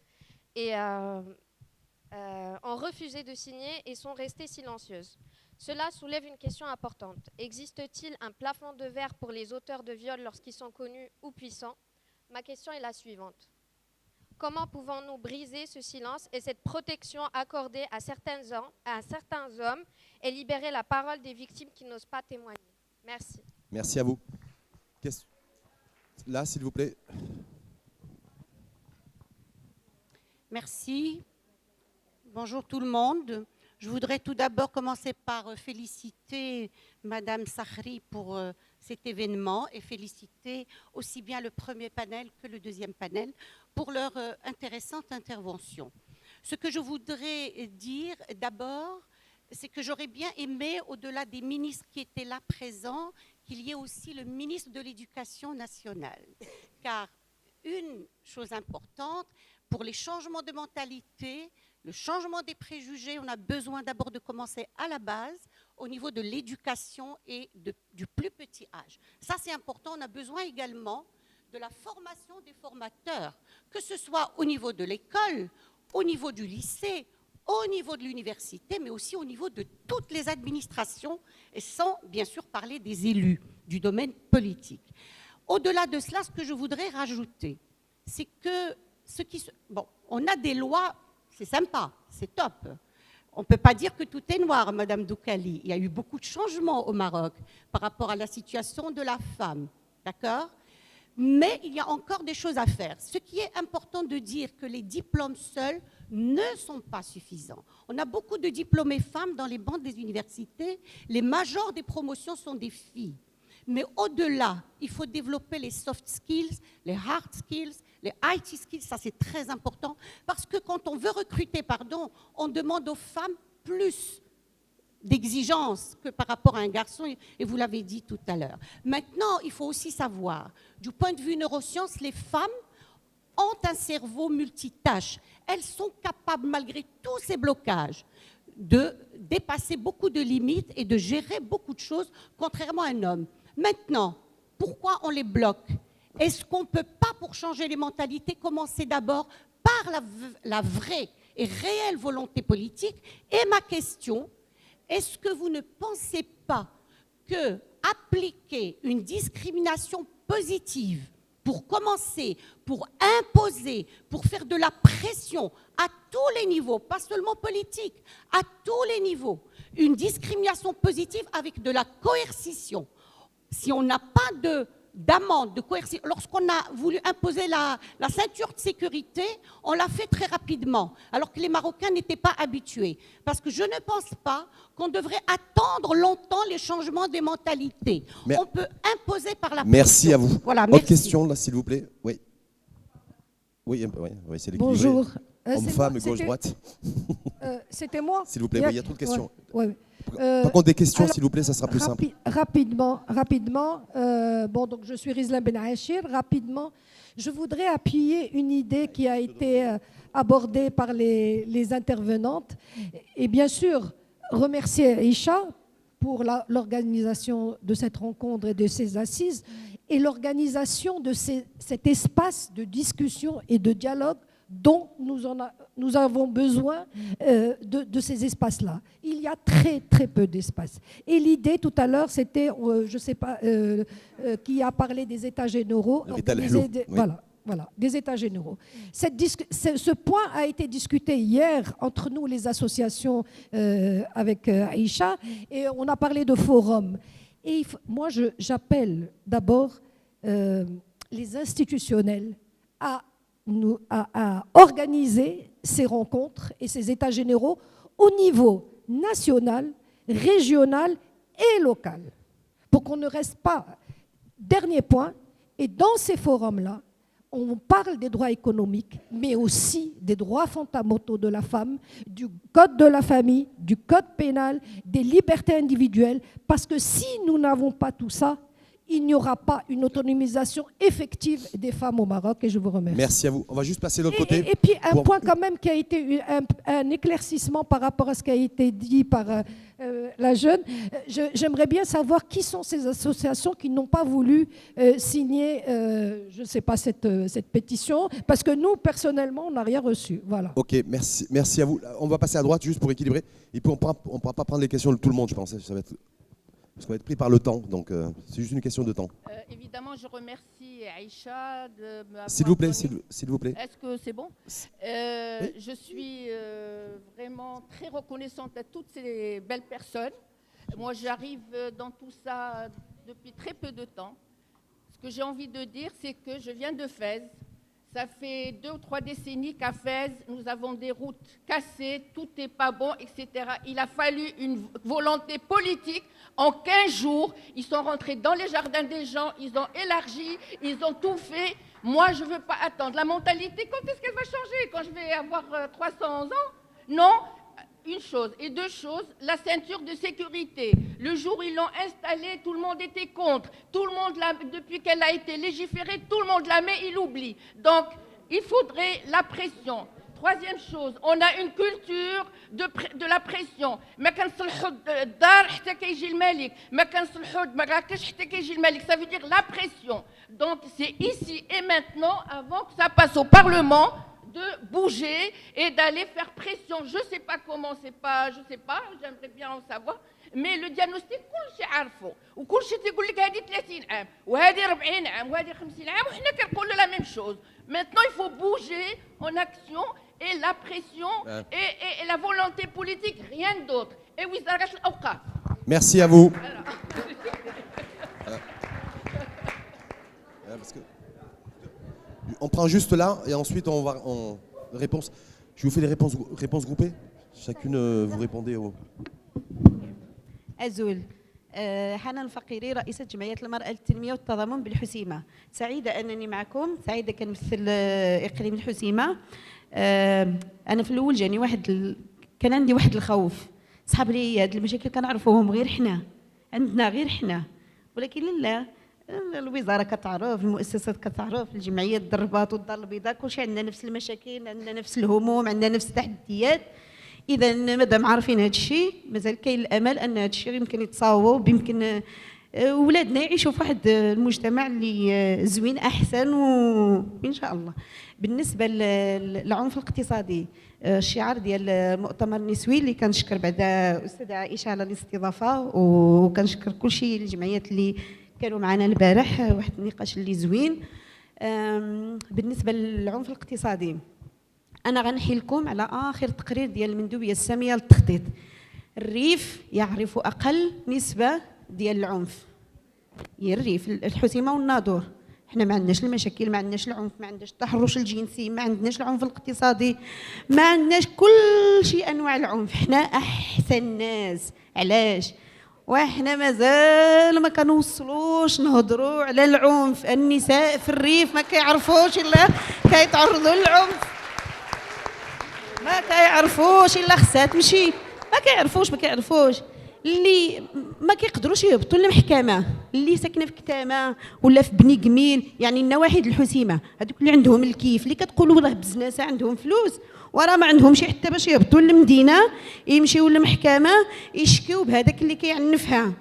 ont refusé de signer et sont restées silencieuses. Cela soulève une question importante. Existe-t-il un plafond de verre pour les auteurs de viols lorsqu'ils sont connus ou puissants? Ma question est la suivante. Comment pouvons-nous briser ce silence et cette protection accordée à certains hommes et libérer la parole des victimes qui n'osent pas témoigner? Merci. Merci à vous. Là, s'il vous plaît. Merci. Bonjour tout le monde. Je voudrais tout d'abord commencer par féliciter Madame Skhri pour cet événement et féliciter aussi bien le premier panel que le deuxième panel pour leur intéressante intervention. Ce que je voudrais dire d'abord, c'est que j'aurais bien aimé, au-delà des ministres qui étaient là présents, qu'il y ait aussi le ministre de l'Éducation nationale. Car une chose importante, pour les changements de mentalité, le changement des préjugés, on a besoin d'abord de commencer à la base, au niveau de l'éducation et du plus petit âge. Ça, c'est important. On a besoin également de la formation des formateurs, que ce soit au niveau de l'école, au niveau du lycée, au niveau de l'université, mais aussi au niveau de toutes les administrations, et sans bien sûr parler des élus du domaine politique. Au-delà de cela, ce que je voudrais rajouter, c'est que on a des lois. C'est sympa, c'est top. On ne peut pas dire que tout est noir, Madame Doukali. Il y a eu beaucoup de changements au Maroc par rapport à la situation de la femme, d'accord? Mais il y a encore des choses à faire. Ce qui est important de dire que les diplômes seuls ne sont pas suffisants. On a beaucoup de diplômés femmes dans les bancs des universités. Les majors des promotions sont des filles. Mais au-delà, il faut développer les soft skills, les hard skills, les IT skills, ça c'est très important, parce que quand on veut recruter, on demande aux femmes plus d'exigences que par rapport à un garçon, et vous l'avez dit tout à l'heure. Maintenant, il faut aussi savoir, du point de vue neurosciences, les femmes ont un cerveau multitâche. Elles sont capables, malgré tous ces blocages, de dépasser beaucoup de limites et de gérer beaucoup de choses, contrairement à un homme. Maintenant, pourquoi on les bloque? Est-ce qu'on ne peut pas, pour changer les mentalités, commencer d'abord par la vraie et réelle volonté politique? Et ma question, est-ce que vous ne pensez pas que appliquer une discrimination positive pour commencer, pour imposer, pour faire de la pression à tous les niveaux, pas seulement politique, à tous les niveaux, une discrimination positive avec de la coercition? Si on n'a pas d'amende, de coercition, lorsqu'on a voulu imposer la ceinture de sécurité, on l'a fait très rapidement, alors que les Marocains n'étaient pas habitués. Parce que je ne pense pas qu'on devrait attendre longtemps les changements des mentalités. On peut imposer par la pression. Merci à vous. Voilà, Autre merci. question, là, s'il vous plaît. Oui. Oui, c'est l'équilibre. Bonjour. Homme-femme, gauche-droite. C'était moi. S'il vous plaît, il y a trop de questions. Ouais. Par contre, des questions, alors, s'il vous plaît, ça sera plus simple. Rapidement. Donc je suis Rizlan Ben Achir. Rapidement, je voudrais appuyer une idée qui a été abordée par les intervenantes. Et bien sûr, remercier Aïcha pour l'organisation de cette rencontre et de ces assises et l'organisation de cet espace de discussion et de dialogue dont nous avons besoin de ces espaces-là. Il y a très, très peu d'espace. Et l'idée, tout à l'heure, c'était, je ne sais pas, qui a parlé des États généraux. Voilà, des États généraux. Ce point a été discuté hier entre nous, les associations, avec Aïcha, et on a parlé de forum. Et moi, j'appelle d'abord les institutionnels à organiser ces rencontres et ces états généraux au niveau national, régional et local, pour qu'on ne reste pas. Dernier point, et dans ces forums-là, on parle des droits économiques, mais aussi des droits fondamentaux de la femme, du code de la famille, du code pénal, des libertés individuelles, parce que si nous n'avons pas tout ça, il n'y aura pas une autonomisation effective des femmes au Maroc, et je vous remercie. Merci à vous. On va juste passer de l'autre côté. Et puis un point quand même qui a été un éclaircissement par rapport à ce qui a été dit par la jeune. J'aimerais bien savoir qui sont ces associations qui n'ont pas voulu signer, je ne sais pas, cette pétition, parce que nous, personnellement, on n'a rien reçu. Voilà. Ok, merci à vous. On va passer à droite juste pour équilibrer. Et puis on ne pourra pas prendre les questions de tout le monde, je pense. Ça va être... Parce qu'on va être pris par le temps, donc c'est juste une question de temps. Évidemment, je remercie Aïcha de m'avoir S'il vous plaît, donné... s'il vous plaît. Est-ce que c'est bon? Oui. Je suis vraiment très reconnaissante à toutes ces belles personnes. Moi, j'arrive dans tout ça depuis très peu de temps. Ce que j'ai envie de dire, c'est que je viens de Fès. Ça fait 2 ou 3 décennies qu'à Fès, nous avons des routes cassées, tout n'est pas bon, etc. Il a fallu une volonté politique. En 15 jours, ils sont rentrés dans les jardins des gens, ils ont élargi, ils ont tout fait. Moi, je ne veux pas attendre. La mentalité, quand est-ce qu'elle va changer? Quand je vais avoir 300 ans? Non. Une chose. Et 2 choses, la ceinture de sécurité. Le jour où ils l'ont installée, tout le monde était contre. Tout le monde, depuis qu'elle a été légiférée, tout le monde la met, il oublie. Donc, il faudrait la pression. 3e chose, on a une culture de la pression. Ça veut dire la pression. Donc, c'est ici et maintenant, avant que ça passe au Parlement, de bouger et d'aller faire pression. Je ne sais pas comment, je ne sais pas, j'aimerais bien en savoir. Mais le diagnostic, كل شيء عارفه وكل شيء تقول لك هذه 30 عام وهذه 40 عام وهذه 50 عام وحنا كنقولوا la même chose. Maintenant, il faut bouger en action et la pression et la volonté politique, rien d'autre. Et وزارة الأوقاف. Merci à vous. Parce que on prend juste là et ensuite on va en réponse. Je vous fais des réponses groupées. Chacune vous répondez au. أزول حنان الفقيري رئيسة جمعية المرأة للتنمية والتضامن بالحسيمة. سعيدة أنني معكم، سعيدة كنمثل إقليم الحسيمة. أنا في الأول جاني كان عندي واحد الخوف. صحاب لي هاد المشاكل كنعرفوهم غير حنا، عندنا غير حنا، ولكن لله الوزارة كتعرف، المؤسسات كتعرف، الجمعيات د الرباط والدار البيضاء، كلشي عندنا نفس المشاكل، عندنا نفس الهموم، عندنا نفس التحديات. إذا مادام عارفين هذا الشيء مازال كاين الأمل أن هذا الشيء يمكن يتصاوب، يمكن ولادنا يعيشوا في واحد المجتمع اللي زوين أحسن وإن شاء الله. بالنسبة للعنف الاقتصادي، الشعار ديال المؤتمر النسوي اللي كنشكر بعدا أستاذة عائشة على الاستضافة، وكنشكر كلشي الجمعيات اللي كانوا معنا البارح، واحد النقاش اللي زوين. بالنسبة للعنف الاقتصادي، أنا غنحي لكم على آخر تقرير ديال المندوبية السامية للتخطيط. الريف يعرف أقل نسبة ديال العنف، هي الريف، الحسيمة والناظور. حنا ما عندناش المشاكل، ما عندناش العنف، ما عندناش التحرش الجنسي، ما عندناش العنف الاقتصادي، ما عندناش كل شيء أنواع العنف. حنا أحسن ناس. علاش؟ وإحنا مازال ما كنوصلوش نهضروا على العنف. النساء في الريف ما كيعرفوش إلا كيتعرضوا للعنف، ما كيعرفوش إلا خصها تمشي، ما كيعرفوش اللي ما كيقدروش يهبطوا للمحكمة. اللي ساكنه في كتامه ولا في بني قميل، يعني النواحي ديال الحسيمه، هذوك اللي عندهم الكيف اللي كتقولوا راه بزناسه عندهم فلوس وراه ما عندهمش حتى باش يهبطوا للمدينه يمشيو للمحكمه يشكيو بهذاك اللي كيعنفها.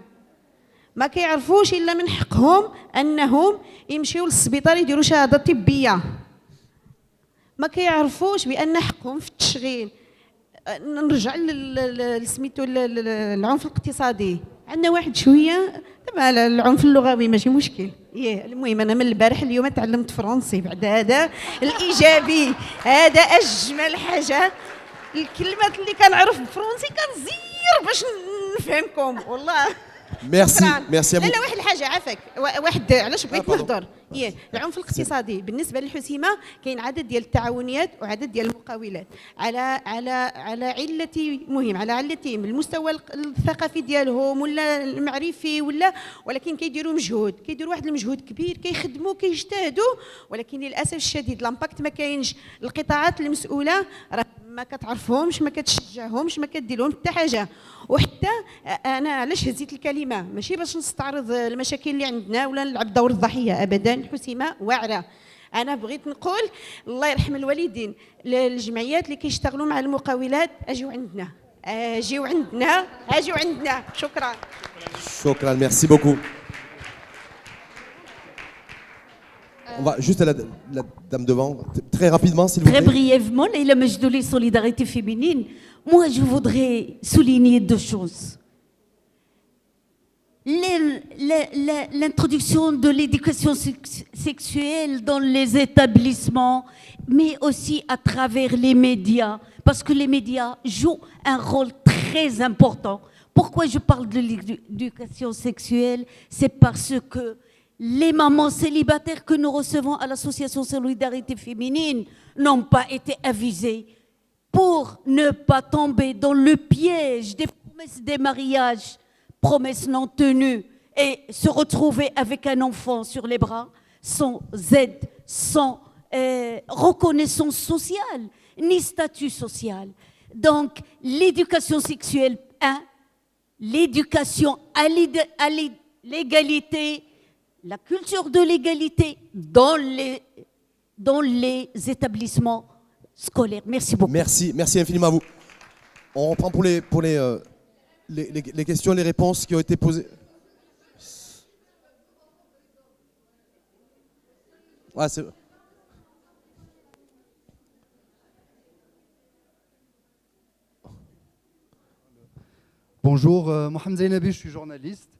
ما كيعرفوش الا من حقهم انهم يمشيو للسبيطار يديروا شهاده طبيه. ما كيعرفوش بان حقهم في التشغيل. نرجع لسميتو العنف الاقتصادي، عندنا واحد شويه دابا العنف اللغوي ماشي مشكل. المهم انا من البارح اليوم تعلمت فرنسي، بعد هذا الايجابي هذا اجمل حاجه. الكلمات اللي كنعرف بالفرنسي كنزير باش نفهمكم والله. ميرسي ميرسي. لا واحد الحاجه عافاك، واحد علاش بغيت نهضر. العنف الاقتصادي بالنسبه للحسيمه كاين عدد ديال التعاونيات وعدد ديال المقاولات على علتي مهم، على علتهم المستوى الثقافي ديالهم ولا المعرفي ولكن كيديروا مجهود، كيديروا واحد المجهود كبير، كيخدموا كيجتهدوا، ولكن للاسف الشديد لامباكت ما كاينش. القطاعات المسؤوله راه ما كتعرفهمش، ما كتشجعهمش، ما كدير لهم حتى حاجه. وحتى انا علاش هزيت الكلمه ماشي باش نستعرض المشاكل اللي عندنا ولا نلعب دور الضحيه ابدا، الحسيمه واعره. انا بغيت نقول الله يرحم الوالدين، الجمعيات اللي كيشتغلوا مع المقاولات اجيو عندنا، اجيو عندنا، اجيو عندنا. شكرا. شكرا ميرسي بوكو. On va juste à la dame devant, très rapidement s'il vous plaît. Très brièvement, Leïla Majdouli, Solidarité féminine. Moi, je voudrais souligner deux choses. L'introduction de l'éducation sexuelle dans les établissements, mais aussi à travers les médias, parce que les médias jouent un rôle très important. Pourquoi je parle de l'éducation sexuelle? C'est parce que les mamans célibataires que nous recevons à l'association Solidarité féminine n'ont pas été avisées pour ne pas tomber dans le piège des promesses des mariages, promesses non tenues, et se retrouver avec un enfant sur les bras sans aide, sans reconnaissance sociale, ni statut social. Donc l'éducation sexuelle, l'éducation à l'égalité, la culture de l'égalité dans les établissements scolaires. Merci beaucoup. Merci infiniment à vous. On reprend pour les questions et les réponses qui ont été posées. Ouais, c'est... Bonjour, Mohamed Zainabi, je suis journaliste,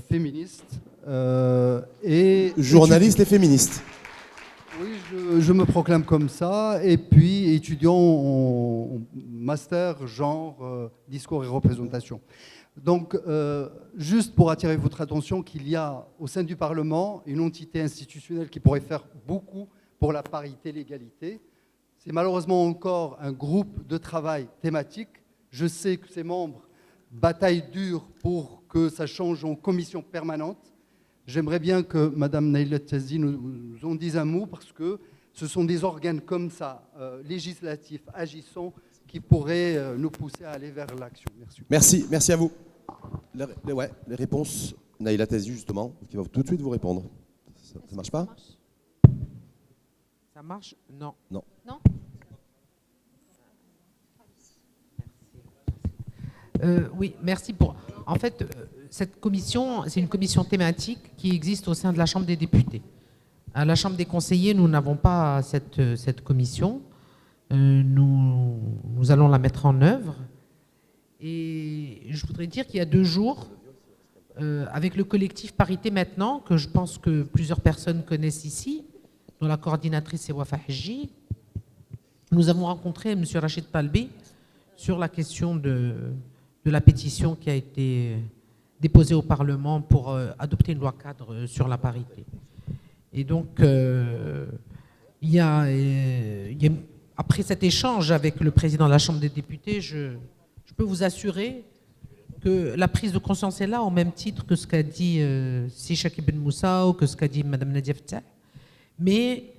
féministe. Journaliste et féministe. Oui, je me proclame comme ça, et puis étudiant en master, genre, discours et représentation. Donc, juste pour attirer votre attention qu'il y a au sein du Parlement une entité institutionnelle qui pourrait faire beaucoup pour la parité et l'égalité. C'est malheureusement encore un groupe de travail thématique. Je sais que ses membres bataillent dur pour que ça change en commission permanente. J'aimerais bien que Mme Naïla Tazi nous en dise un mot, parce que ce sont des organes comme ça, législatifs, agissants, qui pourraient nous pousser à aller vers l'action. Merci. Merci à vous. Les réponses, Naïla Tazi justement, qui va tout de suite vous répondre. Ça ne marche pas? Ça marche? Non. Non. Non. Oui, merci pour... En fait, cette commission, c'est une commission thématique qui existe au sein de la Chambre des députés. À la Chambre des conseillers, nous n'avons pas cette commission. Nous allons la mettre en œuvre. Et je voudrais dire qu'il y a 2 jours, avec le collectif Parité Maintenant, que je pense que plusieurs personnes connaissent ici, dont la coordinatrice est Wafa Haji, nous avons rencontré M. Rachid Talbi sur la question de la pétition qui a été déposée au Parlement pour adopter une loi cadre sur la parité. Et donc, après cet échange avec le président de la Chambre des députés, je peux vous assurer que la prise de conscience est là, au même titre que ce qu'a dit Sishak Ibn Moussa ou que ce qu'a dit Mme Nadia Ftah. Mais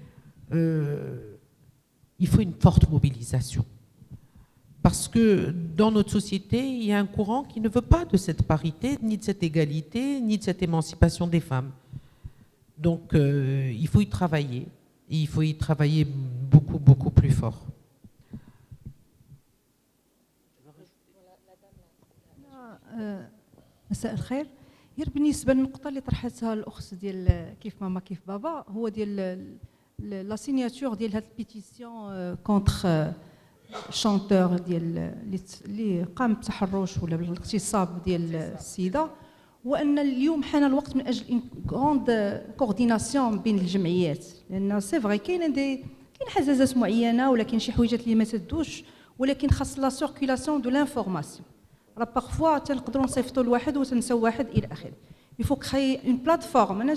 il faut une forte mobilisation. parce que dans notre société, il y a un courant qui ne veut pas de cette parité, ni de cette égalité, ni de cette émancipation des femmes. Donc, il faut y travailler. Et il faut y travailler beaucoup, beaucoup plus fort. مساء الخير. غير بالنسبه للنقطه اللي طرحتها الاخت ديال كيف ماما كيف بابا، هو ديال لا سيناتور ديال هاد البيتيسيون كونتر شونتور ديال اللي قام بالتحرش ولا بالاغتصاب ديال السيده، وان اليوم حان الوقت من اجل اون غروند كورديناسيون بين الجمعيات، لان سي فري كاين حزازات معينه ولا كاين شي حويجات اللي ما تدوش، ولكن خاص لا سيركيلاسيون دو لانفورماسيون. راه بارفوا تنقدروا نصيفطوا لواحد وتنساو واحد الى اخره. il faut créer une plateforme. انا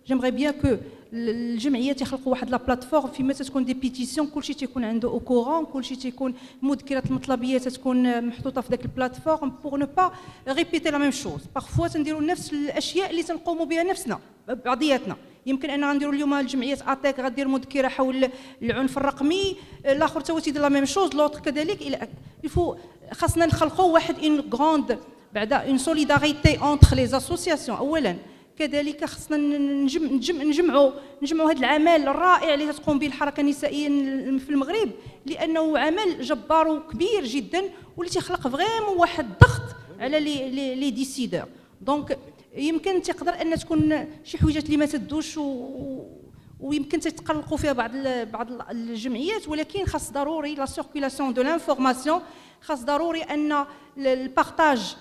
j'aimerais bien que الجمعيات يخلقوا واحد لا بلاتفورم فيما تكون دي بيتيسيون كلشي تيكون عنده او كورون، كلشي تيكون مذكرات المطلبيات تكون محطوطه في ذاك البلاتفورم بور نو با ريبيتي لا ميم شوز. بارفوا تنديروا نفس الاشياء اللي تنقوموا بها نفسنا بعضياتنا. يمكن ان غنديروا اليوم الجمعيات اتاك غدير مذكره حول العنف الرقمي، الاخر تا هو تيدير لا ميم شوز، لوطر كذلك. الى خاصنا نخلقوا واحد اون غروند بعدا اون سوليداريتي اونتر لي اسوسياسيون اولا. كذلك خصنا نجمعوا هذا العمل الرائع اللي تقوم به الحركه النسائيه في المغرب، لانه عمل جبار وكبير جدا واللي تيخلق فريمون واحد الضغط على لي ديسيدور. دونك يمكن تقدر ان تكون شي حويجات اللي ما تدوش ويمكن تتقلقوا فيها بعض الجمعيات، ولكن خاص ضروري لا سيركيلاسيون دو لانفورماسيون، خاص ضروري ان البارطاج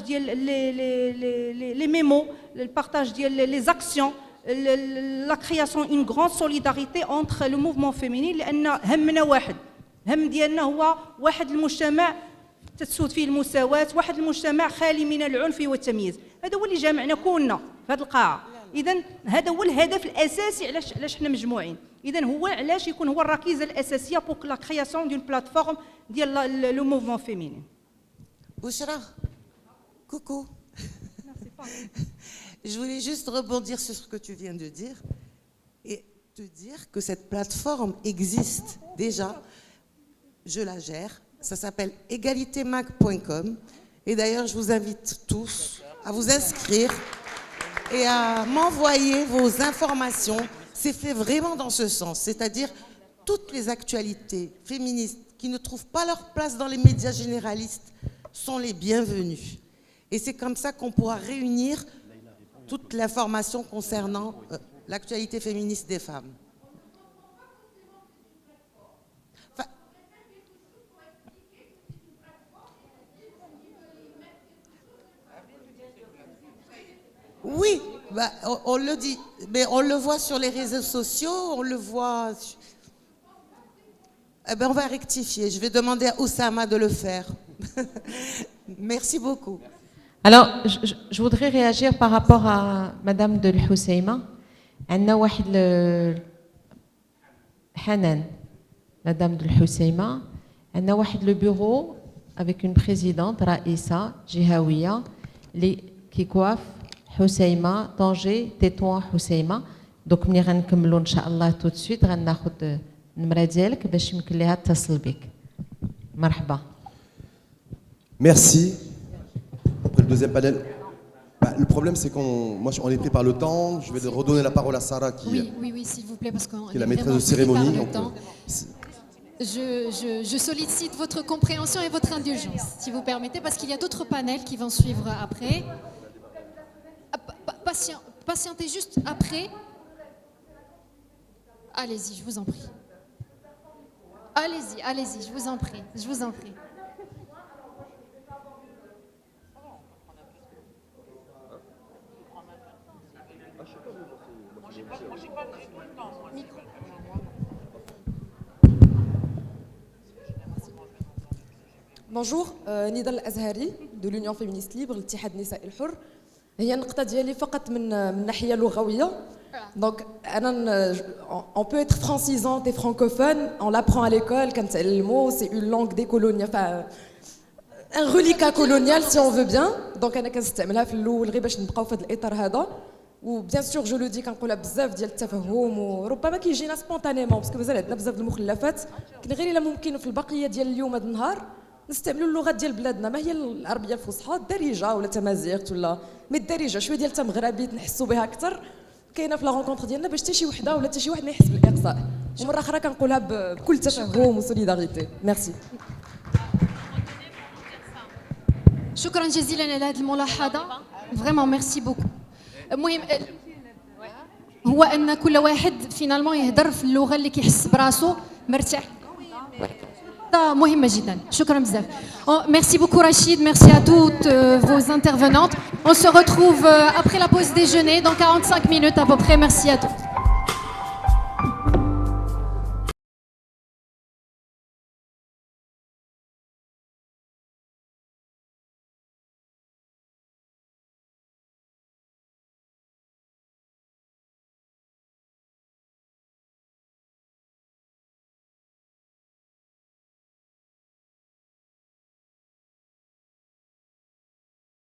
ديال لي ميمو، البارطاج ديال لي زاكسيون، لا كرياسيون اون غراند سوليداريتي اونتر لو موفمون فيمينين، لان همنا واحد، هم ديالنا هو واحد المجتمع تتسود فيه المساواة، واحد المجتمع خالي من العنف والتمييز. هذا هو اللي جامعنا كلنا في هذه القاعة. إذن هذا هو الهدف الأساسي علاش حنا مجموعين. إذن هو علاش يكون هو الركيزة الأساسية بوك لا كرياسيون دون بلاتفورم ديال لو موفمون فيمينين. Bouchra, coucou. Je voulais juste rebondir sur ce que tu viens de dire et te dire que cette plateforme existe déjà. Je la gère. Ça s'appelle egalitemag.com. Et d'ailleurs, je vous invite tous à vous inscrire et à m'envoyer vos informations. C'est fait vraiment dans ce sens. C'est-à-dire toutes les actualités féministes qui ne trouvent pas leur place dans les médias généralistes sont les bienvenus. Et c'est comme ça qu'on pourra réunir toute l'information concernant l'actualité féministe des femmes. Oui, bah, on le dit, mais on le voit sur les réseaux sociaux, on le voit... Eh ben, on va rectifier, je vais demander à Oussama de le faire. Merci beaucoup. Alors, je voudrais réagir par rapport à Madame de Husseima. Hanan, Madame de Husseima, elle a le bureau avec une présidente, Raïssa Jihawiya, qui coiffe Husseima, Tanger, tais-toi Husseima. Donc, nous allons commencer, Inch'Allah, tout de suite. Nous allons prendre le numéro ديالك باش يمكن لها تتصل بك. مرحبا. Merci. Après le deuxième panel. Le problème, c'est qu'on est pris par le temps. Je vais redonner la parole à Sarah, qui oui, s'il vous plaît, parce qu'on est la maîtresse de cérémonie. Je sollicite votre compréhension et votre indulgence, si vous permettez, parce qu'il y a d'autres panels qui vont suivre après. Patientez juste après. Allez-y, je vous en prie. Allez-y, je vous en prie, Bonjour, Nidal Azhari de l'Union féministe libre, l'Ittihad Nisa el-Hur. هي النقطة ديالي فقط من ناحية لغوية. Donc, on peut être francisante et francophone, on l'apprend à l'école, quand le mot, c'est une langue décoloniale, enfin, un reliquat colonial si on veut bien. Donc, أنا كنستعملها في الأول غير باش نبقاو في هذا الإطار هذا. وبيان سور جو لو دي كنقولها بزاف ديال التفهم وربما كيجينا سبونتانيمون باسكو مازال عندنا بزاف المخلفات لكن غير الا ممكن في البقيه ديال اليوم هذا النهار نستعملوا اللغات ديال بلادنا ما هي العربيه الفصحى الدارجه ولا تمازيغ ولا مي الدارجه شويه ديال تمغربي نحسوا بها اكثر كاينه في لا رونكونتر ديالنا باش حتى شي وحده ولا حتى شي واحد ما يحس بالاقصاء ومره اخرى كنقولها بكل تفهم وسوليداريتي ميرسي. شكرا جزيلا على هذه الملاحظه فريمون ميرسي بوكو. المهم هو ان كل واحد فينالمون يهضر في اللغه اللي كيحس براسو مرتاح مهمه جدا. شكرا بزاف. Merci beaucoup Rachid, merci à toutes vos intervenantes. On se retrouve après la pause déjeuner dans 45 minutes à peu près. Merci à tous.